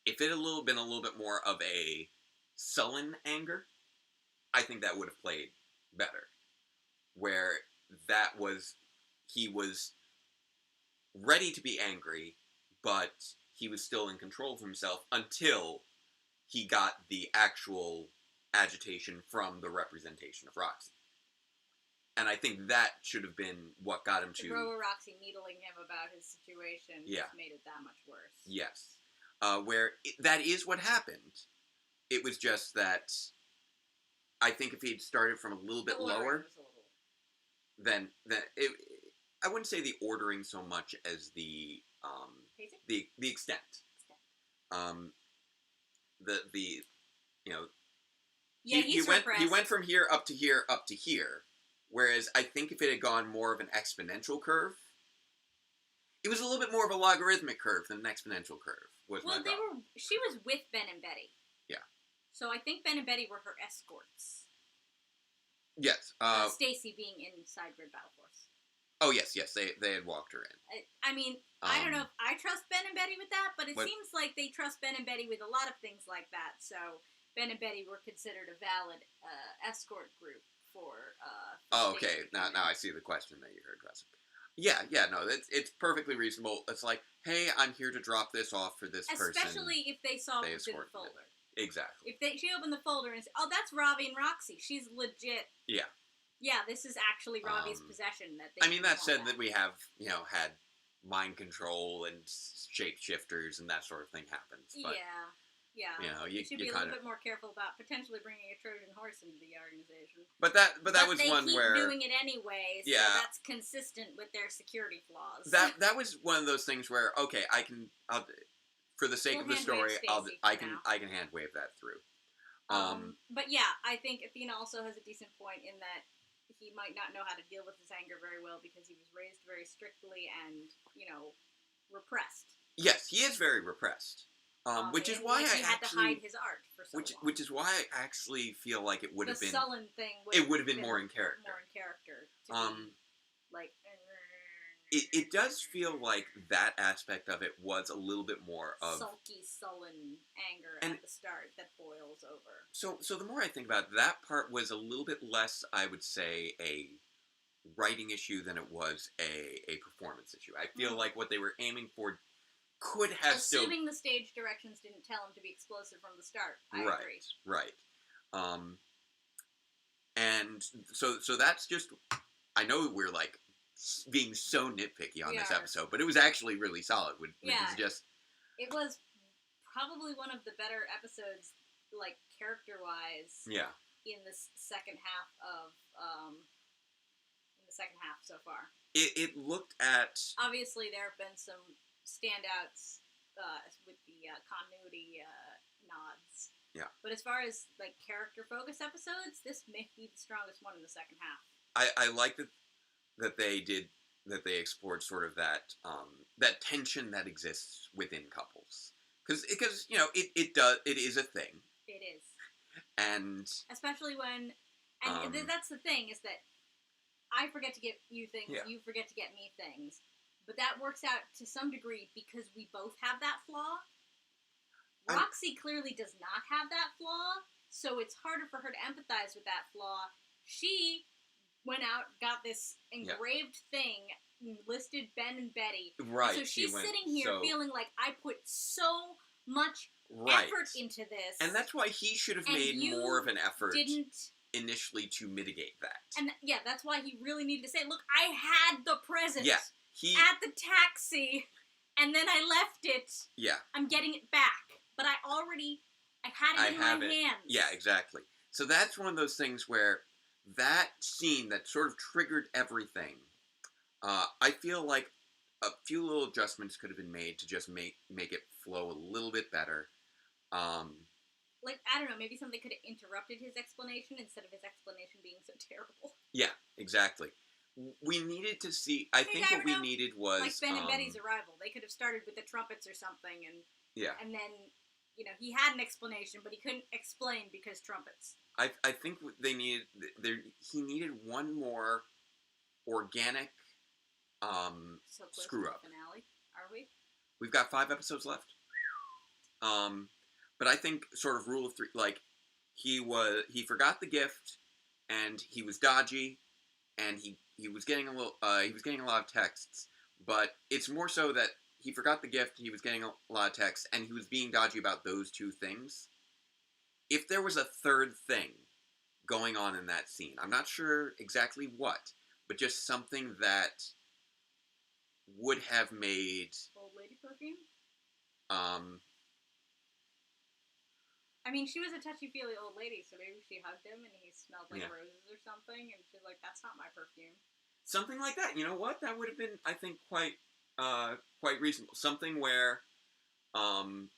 If it had been a little bit more of a sullen anger, I think that would have played better. Where he was ready to be angry, but he was still in control of himself until he got the actual agitation from the representation of Roxy. And I think that should have been what got him to... Roa Roxy needling him about his situation just made it that much worse. Yes. That is what happened. It was just that I think if he'd started from a little bit lower, then I wouldn't say the ordering so much as the extent. He went from here up to here up to here. Whereas I think if it had gone more of an exponential curve, it was a little bit more of a logarithmic curve than an exponential curve. She was with Ben and Betty. Yeah. So I think Ben and Betty were her escorts. Yes. Stacy being inside Grid Battle Force. Oh yes, they had walked her in. I mean, I don't know if I trust Ben and Betty with that, but it seems like they trust Ben and Betty with a lot of things like that. So Ben and Betty were considered a valid escort group for. Okay. Now I see the question that you heard, Russell. Yeah, no, it's perfectly reasonable. It's like, hey, I'm here to drop this off for this person. Especially if they saw what's in the folder. Exactly. If she opened the folder and said, "Oh, that's Ravi and Roxy. She's legit." Yeah. Yeah, this is actually Ravi's possession. That said that we have, had mind control and shapeshifters and that sort of thing happens. But, yeah. You should be a little bit more careful about potentially bringing a Trojan horse into the organization. But that was one where they keep doing it anyway, so that's consistent with their security flaws. That was one of those things where I'll for the sake of the story, I can hand wave that through. But yeah, I think Athena also has a decent point in that he might not know how to deal with his anger very well because he was raised very strictly and, repressed. Yes, he is very repressed. Which is why he had to hide his art for so long. Which is why I actually feel like it would have been... The sullen thing would have been more in character. More in character. It does feel like that aspect of it was a little bit more of... Sulky, sullen anger at the start that boils over. So the more I think about it, that part was a little bit less, I would say, a writing issue than it was a performance issue. I feel like what they were aiming for could have Assuming the stage directions didn't tell him to be explosive from the start. I agree. Right. And so that's just... I know we're, being so nitpicky on this episode, but it was actually really solid. It was probably one of the better episodes, character-wise. Yeah. In the second half so far. It looked at... Obviously, there have been some standouts with the continuity nods. Yeah. But as far as character-focused episodes, this may be the strongest one in the second half. I like that they explored sort of that tension that exists within couples, because it is a thing. It is. And especially when that's the thing, is that I forget to get you things, you forget to get me things, but that works out to some degree because we both have that flaw. Roxy clearly does not have that flaw, so it's harder for her to empathize with that flaw. She went out, got this engraved thing, listed Ben and Betty. Right. So she's sitting here feeling like I put so much effort into this. And that's why he should have made more of an effort initially to mitigate that. And that's why he really needed to say, look, I had the present at the taxi, and then I left it. Yeah. I'm getting it back. But I had it in my hands. Yeah, exactly. So that's one of those things where that scene that sort of triggered everything, I feel like a few little adjustments could have been made to just make it flow a little bit better. I don't know, maybe something could have interrupted his explanation instead of his explanation being so terrible. Yeah, exactly. We needed to see, I think what we needed was... Like Ben and Betty's arrival. They could have started with the trumpets or something and... Yeah. And then, he had an explanation, but he couldn't explain because trumpets. I think he needed one more organic So close screw to up. the finale, are we? We've got 5 episodes left. But I think sort of rule of 3, like he forgot the gift, and he was dodgy, and he was getting a lot of texts, but it's more so that he forgot the gift, he was getting a lot of texts, and he was being dodgy about those 2 things. If there was a third thing going on in that scene, I'm not sure exactly what, but just something that would have made old lady perfume. I mean, she was a touchy-feely old lady, so maybe she hugged him and he smelled like Yeah. roses or something, and she's like, "That's not my perfume." Something like that. You know what? That would have been, I think, quite reasonable. Something where, That's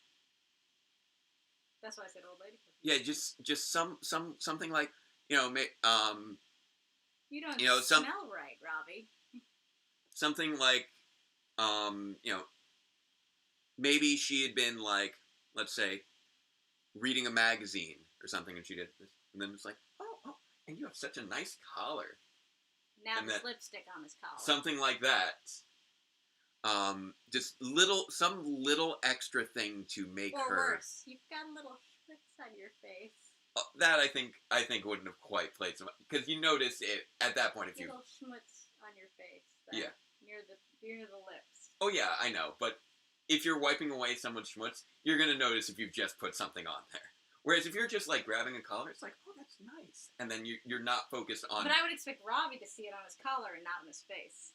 why I said old lady perfume. yeah, just something like, You don't smell right, Robbie. something like, maybe she had been like, let's say, reading a magazine or something, and she did this, and then it's like, oh, and you have such a nice collar. Now And there's lipstick on his collar. Something like that. Just some little extra thing to make her. Or worse, you've got a little schwitz on your face. That I think wouldn't have quite played so much, because you notice it at that point if you little schmutz on your face. Yeah. Near the lips. Oh yeah, I know, but if you're wiping away someone's schmutz, you're gonna notice if you've just put something on there. Whereas if you're just like grabbing a collar, it's like, oh, that's nice, and then you're not focused on. But I would expect Robbie to see it on his collar and not on his face.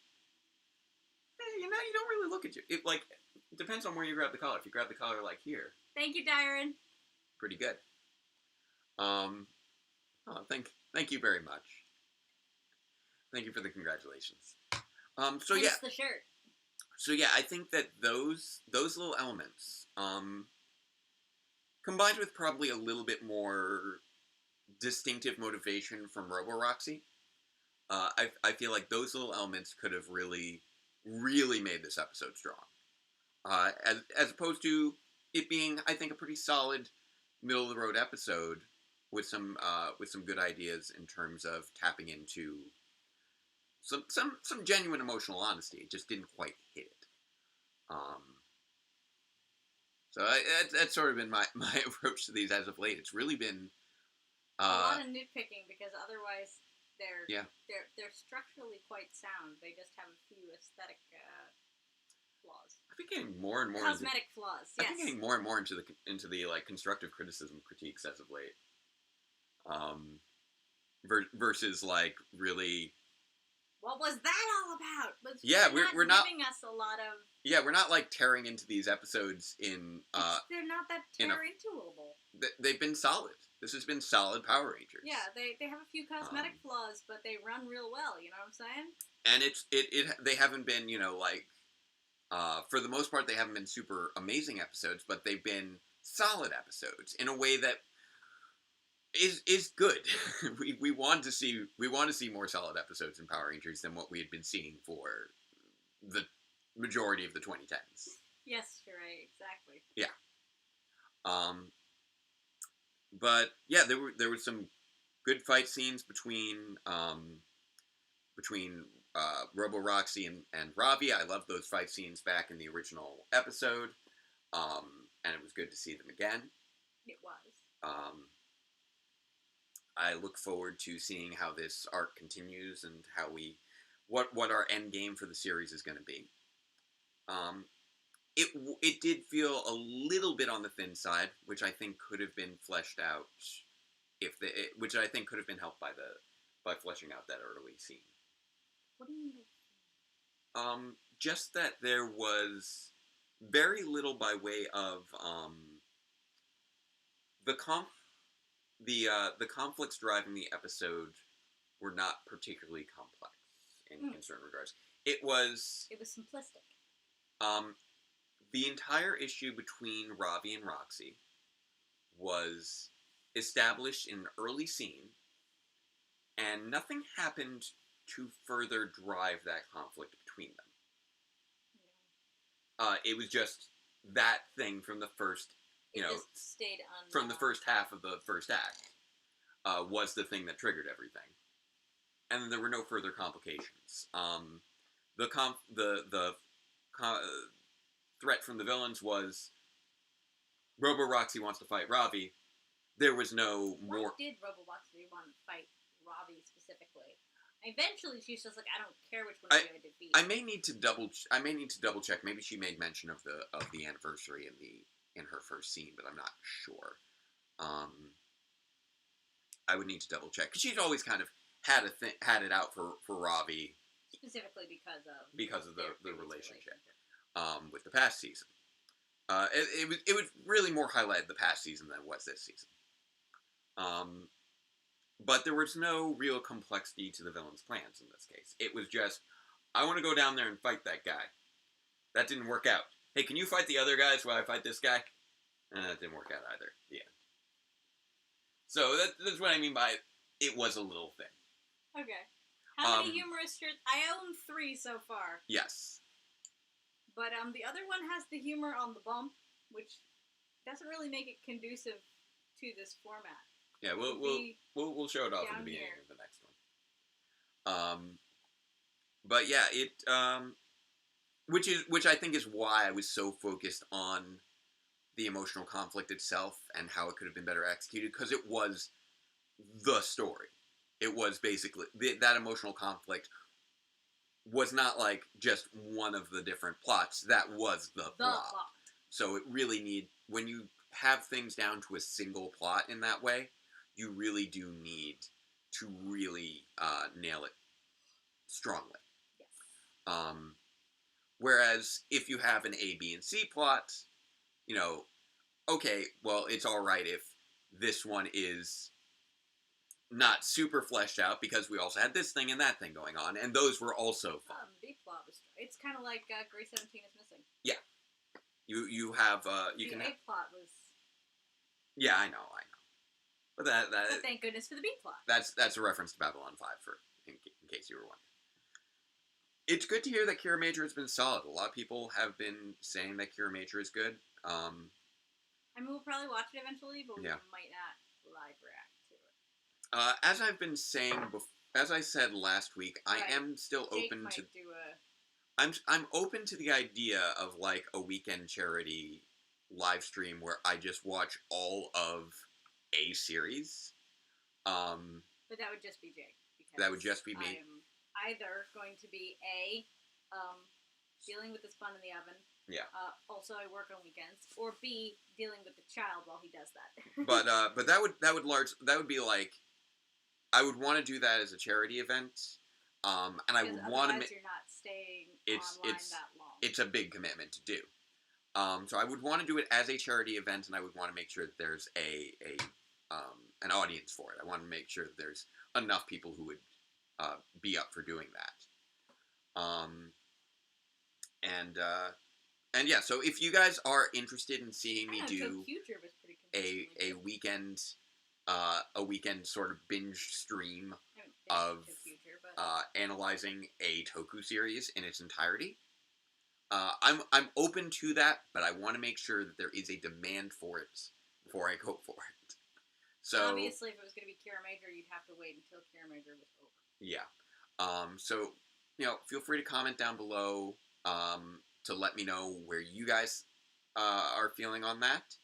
You don't really look at you. It depends on where you grab the collar. If you grab the collar like here. Thank you, Dyron. Pretty good. Thank you very much. Thank you for the congratulations. So yeah. The shirt. So yeah, I think that those little elements, combined with probably a little bit more distinctive motivation from Robo-Roxy, I feel like those little elements could have really, really made this episode strong. As opposed to it being, I think, a pretty solid middle of the road episode with some good ideas in terms of tapping into some genuine emotional honesty. It just didn't quite hit it. So that's sort of been my approach to these as of late. It's really been a lot of nitpicking, because otherwise they're structurally quite sound. They just have a few aesthetic flaws. I've been getting more and more cosmetic flaws. Yes. I've been getting more and more into the like constructive criticism critiques as of late. Versus like really. What was that all about? We're not giving us a lot of. Yeah, we're not like tearing into these episodes in. They're not that tear-intoable. They've been solid. This has been solid Power Rangers. Yeah, they have a few cosmetic flaws, but they run real well. You know what I'm saying? And they haven't been like. For the most part, they haven't been super amazing episodes, but they've been solid episodes in a way that is good. we want to see more solid episodes in Power Rangers than what we had been seeing for the majority of the 2010s. Yes, you're right. Exactly. Yeah. But yeah, there were some good fight scenes between Robo-Roxy and Ravi. I loved those fight scenes back in the original episode, and it was good to see them again. It was. I look forward to seeing how this arc continues and how what our end game for the series is going to be. It did feel a little bit on the thin side, which I think could have been fleshed out which I think could have been helped by fleshing out that early scene. What do you mean? Just that there was very little by way of the conflicts driving the episode were not particularly complex in certain regards. It was simplistic. The entire issue between Ravi and Roxy was established in an early scene, and nothing happened to further drive that conflict between them. It was just that thing from the first, just stayed on from the first half of the first act, was the thing that triggered everything, and there were no further complications. The threat from the villains was Robo Roxy wants to fight Ravi. There was no more. Why did Robo Roxy want to fight Ravi specifically? Eventually, she's just like, I don't care which one of you I defeat. I may need to double check. Maybe she made mention of the anniversary in her first scene, but I'm not sure. I would need to double check because she's always kind of had it out for Ravi, specifically because of the relationship with the past season. It was really more highlighted the past season than it was this season. But there was no real complexity to the villain's plans in this case. It was just, I want to go down there and fight that guy. That didn't work out. Hey, can you fight the other guys while I fight this guy? That didn't work out either. The end. So that's what I mean by it was a little thing. Okay. How many humorous shirts? I own 3 so far. Yes. But the other one has the humor on the bump, which doesn't really make it conducive to this format. Yeah, we'll show it off at the beginning of the next one. But yeah, which I think is why I was so focused on the emotional conflict itself and how it could have been better executed, because it was the story. It was basically that emotional conflict was not like just one of the different plots. That was the plot. So it really when you have things down to a single plot in that way, you really do need to really nail it strongly. Yes. Whereas if you have an A, B, and C plot, okay, well, it's all right if this one is not super fleshed out because we also had this thing and that thing going on, and those were also fun. B plot was. It's kind of like Grey 17 is missing. Yeah. You have you can. The A plot was. Yeah, I know. But but thank goodness for the B plot. That's a reference to Babylon 5 in case you were wondering. It's good to hear that Kira Major has been solid. A lot of people have been saying that Kira Major is good. I mean, we'll probably watch it eventually, but we yeah. might not live react to it. As I've been saying, as I said last week, I am still Jake open might to. Do a... I'm open to the idea of like a weekend charity live stream where I just watch all of a series. But that would just be Jake. That would just be me. I am either going to be dealing with the spun in the oven. Yeah. Also, I work on weekends. Or B, dealing with the child while he does that. but that would be like, I would want to do that as a charity event. And I would want to. You're not staying online that long. It's a big commitment to do. So I would want to do it as a charity event, and I would want to make sure that there's an audience for it. I want to make sure that there's enough people who would be up for doing that. And yeah, so if you guys are interested in seeing me do a weekend sort of binge stream of analyzing a Toku series in its entirety, I'm open to that, but I want to make sure that there is a demand for it before I go for it. So obviously, if it was going to be Kira Major, you'd have to wait until Kira Major was over. Yeah. So feel free to comment down below to let me know where you guys are feeling on that.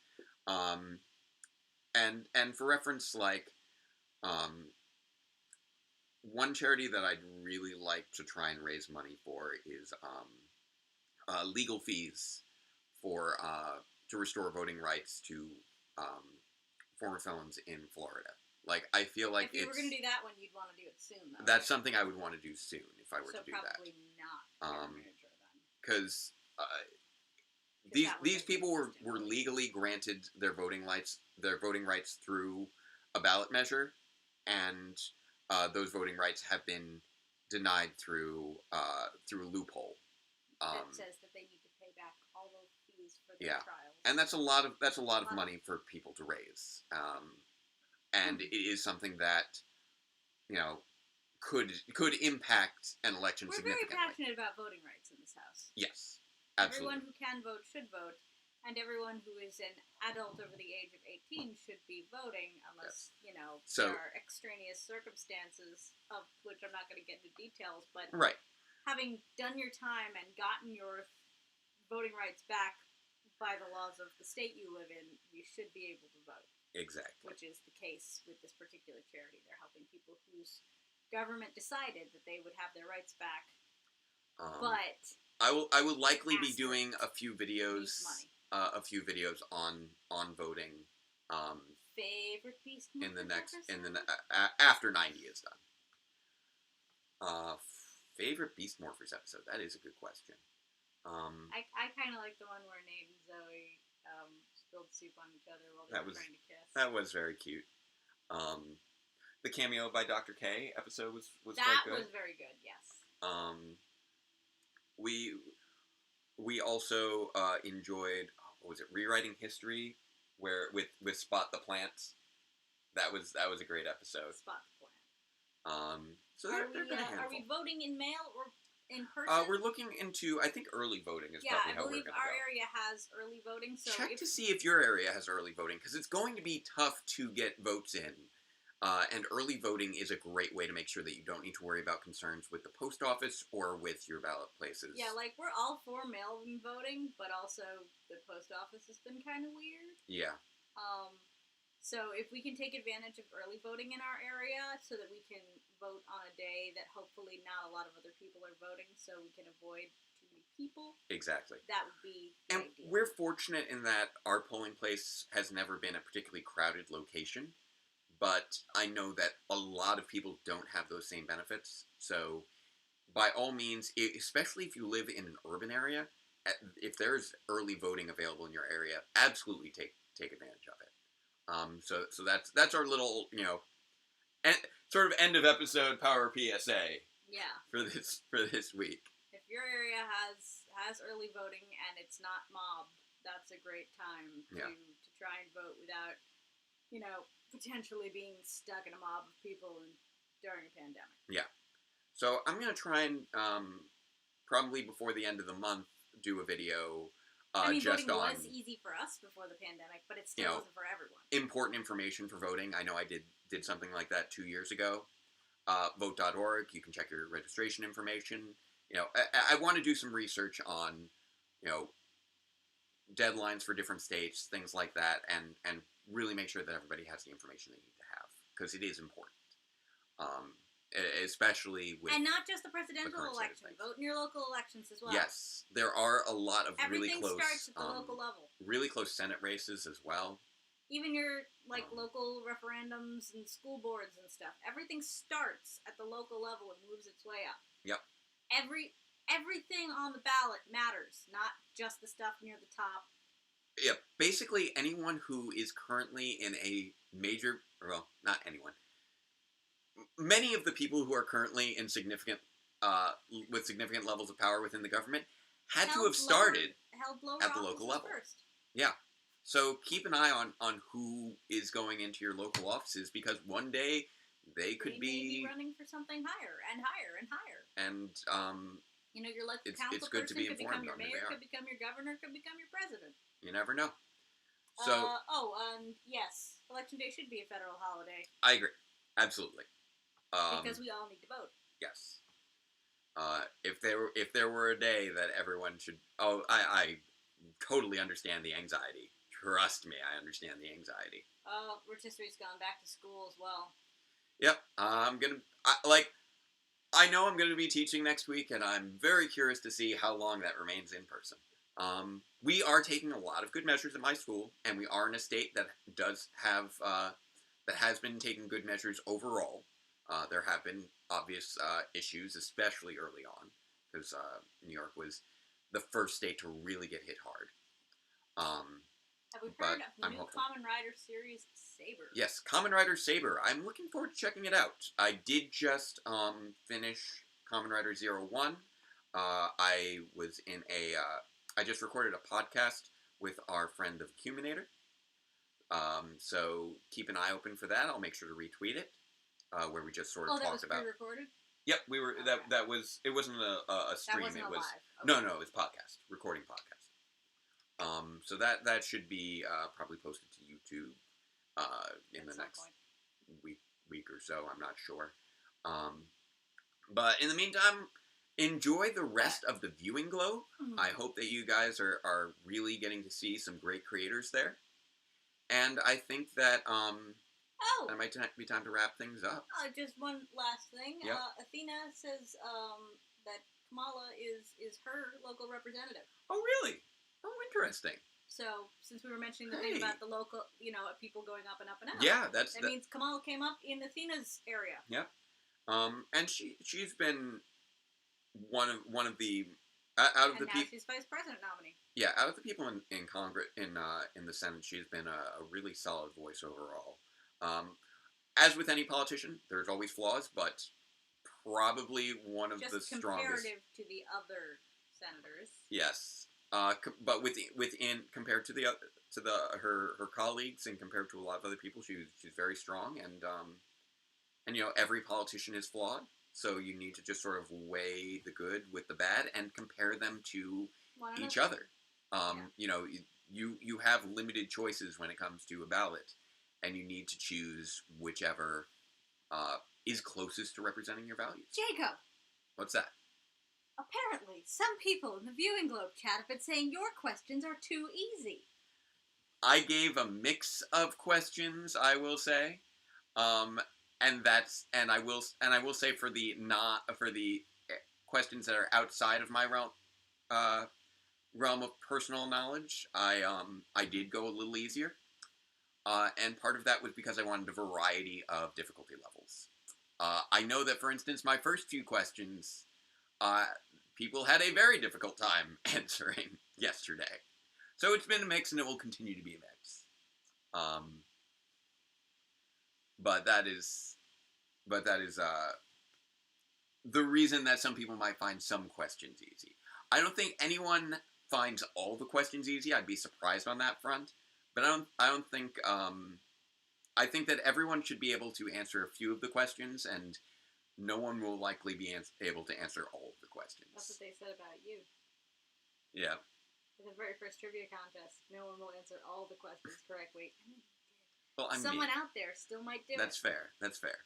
And for reference, like one charity that I'd really like to try and raise money for is legal fees for to restore voting rights to former felons in Florida. Like, I feel like if you were going to do that one, you'd want to do it soon, though. That's something I would want to do soon if I were to do that. So probably not. Because these people were legally granted their voting rights through a ballot measure, and those voting rights have been denied through a loophole. That says that they need to pay back all those fees for their trials. And that's a lot of money for people to raise. And it is something that, could impact an election significantly. We're very passionate about voting rights in this house. Yes, absolutely. Everyone who can vote should vote. And everyone who is an adult over the age of 18 should be voting, unless, there are extraneous circumstances, of which I'm not going to get into details, but right. Having done your time and gotten your voting rights back by the laws of the state you live in, you should be able to vote. Exactly. Which is the case with this particular charity. They're helping people whose government decided that they would have their rights back, but I will likely be doing a few videos on voting. Favorite Beast in the next after 90 is done. Favorite Beast Morphers episode? That is a good question. I kind of like the one where Nate and Zoe spilled soup on each other while they were trying to kiss. That was very cute. The cameo by Dr. K episode was quite good. That was very good, yes. We also enjoyed, what was it, Rewriting History, where with Spot the Plants. That was a great episode. Spot the Plant. So they're good. Are we voting in mail or in person? We're looking into, I think, early voting is probably how we're going to go. I believe our area has early voting. So check to see if your area has early voting, because it's going to be tough to get votes in. And early voting is a great way to make sure that you don't need to worry about concerns with the post office or with your ballot places. Yeah, we're all for mail-in voting, but also the post office has been kind of weird. Yeah. So if we can take advantage of early voting in our area so that we can vote on a day that hopefully not a lot of other people are voting, so we can avoid too many people. Exactly. That would be the ideal. We're fortunate in that our polling place has never been a particularly crowded location, but I know that a lot of people don't have those same benefits. So by all means, especially if you live in an urban area, if there's early voting available in your area, absolutely take advantage of it. So that's our little, sort of end of episode power PSA. Yeah. For this week. If your area has early voting and it's not mobbed, that's a great time to try and vote without, potentially being stuck in a mob of people during a pandemic. Yeah. So I'm gonna try and probably before the end of the month do a video. Voting was easy for us before the pandemic, but it still wasn't for everyone. Important information for voting. I know I did something like that 2 years ago. Vote.org. You can check your registration information. I want to do some research on, deadlines for different states, things like that, and really make sure that everybody has the information they need to have, because it is important. Especially with... And not just the presidential election. Vote in your local elections as well. Yes. There are a lot of really close... Everything starts at the local level. Really close Senate races as well. Even your, local referendums and school boards and stuff. Everything starts at the local level and moves its way up. Yep. Everything on the ballot matters, not just the stuff near the top. Yeah, basically anyone who is currently in a major... Well, not anyone. Many of the people who are currently in with significant levels of power within the government had to have started at the local level. First. Yeah. So keep an eye on who is going into your local offices, because one day they could be running for something higher and higher and higher. And your local council good to be could become your informed mayor, could become your governor, could become your president. You never know. So yes, election day should be a federal holiday. I agree, absolutely. Because we all need to vote. Yes. If there were a day that everyone should... Oh, I totally understand the anxiety. Trust me, I understand the anxiety. Oh, rotisserie's gone back to school as well. Yep. I know I'm going to be teaching next week, and I'm very curious to see how long that remains in person. We are taking a lot of good measures at my school, and we are in a state that does have... that has been taking good measures overall. There have been obvious issues, especially early on, because New York was the first state to really get hit hard. Have we heard of the new Kamen Rider series, Saber? Yes, Kamen Rider Saber. I'm looking forward to checking it out. I did just finish Kamen Rider 01. I was in I just recorded a podcast with our friend the Acuminator. So keep an eye open for that. I'll make sure to retweet it. Where we just sort of talked about. Oh, that was pre-recorded? Yep, we were. Okay. That was. It wasn't a stream. That wasn't it was live. Okay. No, it was podcast, recording podcast. So that should be probably posted to YouTube in the next week or so. I'm not sure. But in the meantime, enjoy the rest of the viewing globe. I hope that you guys are really getting to see some great creators there. And I think that that might be time to wrap things up. Just one last thing. Yep. Athena says that Kamala is her local representative. Oh, really? Oh, interesting. So, since we were mentioning the thing about the local, people going up and up and up. Yeah, that means Kamala came up in Athena's area. Yep. And she's been one of the out of the people. She's vice president nominee. Yeah, out of the people in Congress in the Senate, she's been a really solid voice overall. As with any politician, there's always flaws, but probably one of the strongest. Comparative to the other senators. Yes, but within compared to her colleagues and compared to a lot of other people, she's very strong, and every politician is flawed. So you need to just sort of weigh the good with the bad and compare them to each other. You have limited choices when it comes to a ballot, and you need to choose whichever is closest to representing your values. Jacob! What's that? Apparently, some people in the Viewing Globe chat have been saying your questions are too easy. I gave a mix of questions, I will say. And I will say for the questions that are outside of my realm of personal knowledge, I did go a little easier, and part of that was because I wanted a variety of difficulty levels. I know that, for instance, my first few questions, people had a very difficult time answering yesterday, so it's been a mix, and it will continue to be a mix. But that is the reason that some people might find some questions easy. I don't think anyone finds all the questions easy. I'd be surprised on that front. But I don't think I think that everyone should be able to answer a few of the questions, and no one will likely be able to answer all of the questions. That's what they said about you. Yeah. For the very first trivia contest, no one will answer all the questions correctly. Well, someone out there still might do it. That's fair. That's fair.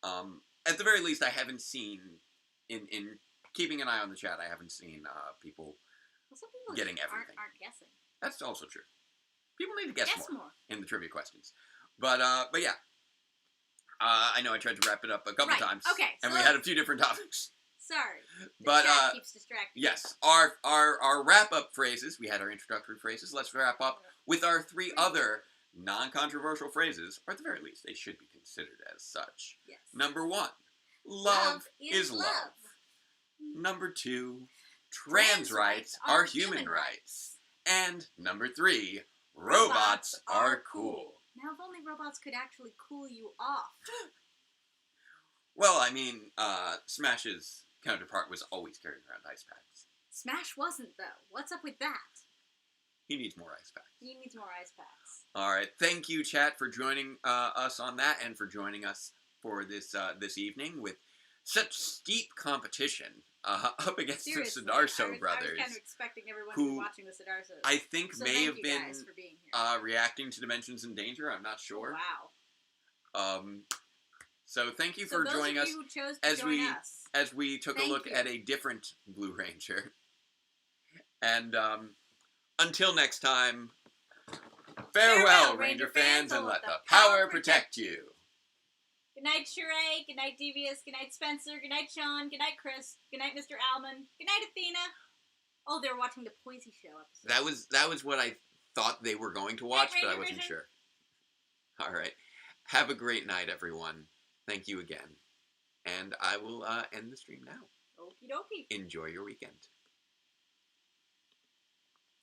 At the very least, I haven't seen, in keeping an eye on the chat, I haven't seen people getting everything. Aren't guessing. That's also true. People need to guess more in the trivia questions. But yeah. I know I tried to wrap it up a couple times. Okay. And we had a few different topics. Sorry. But chat keeps distracting. Yes. Our wrap-up phrases, we had our introductory phrases. Let's wrap up with our three other non-controversial phrases, or at the very least, they should be considered as such. Yes. Number 1, love is love. Number 2, trans rights are human rights. And number 3, robots are cool. Now, if only robots could actually cool you off. Well, I mean, Smash's counterpart was always carrying around ice packs. Smash wasn't, though. What's up with that? He needs more ice packs. He needs more ice packs. All right. Thank you, chat, for joining us on that, and for joining us for this evening with such steep competition up against the Sidarso brothers. I was kind of expecting everyone to be watching the Sidarsos. I think may have been reacting to Dimensions in Danger. I'm not sure. Wow. So thank you for joining us as we took a look at a different Blue Ranger. And until next time, farewell, Ranger fans, and let the power protect you. Good night, Sheree. Good night, Devious. Good night, Spencer. Good night, Sean. Good night, Chris. Good night, Mr. Alman. Good night, Athena. Oh, they were watching the Poisey Show episode. That was what I thought they were going to watch, but I wasn't sure. All right. Have a great night, everyone. Thank you again. And I will end the stream now. Okie dokie. Enjoy your weekend.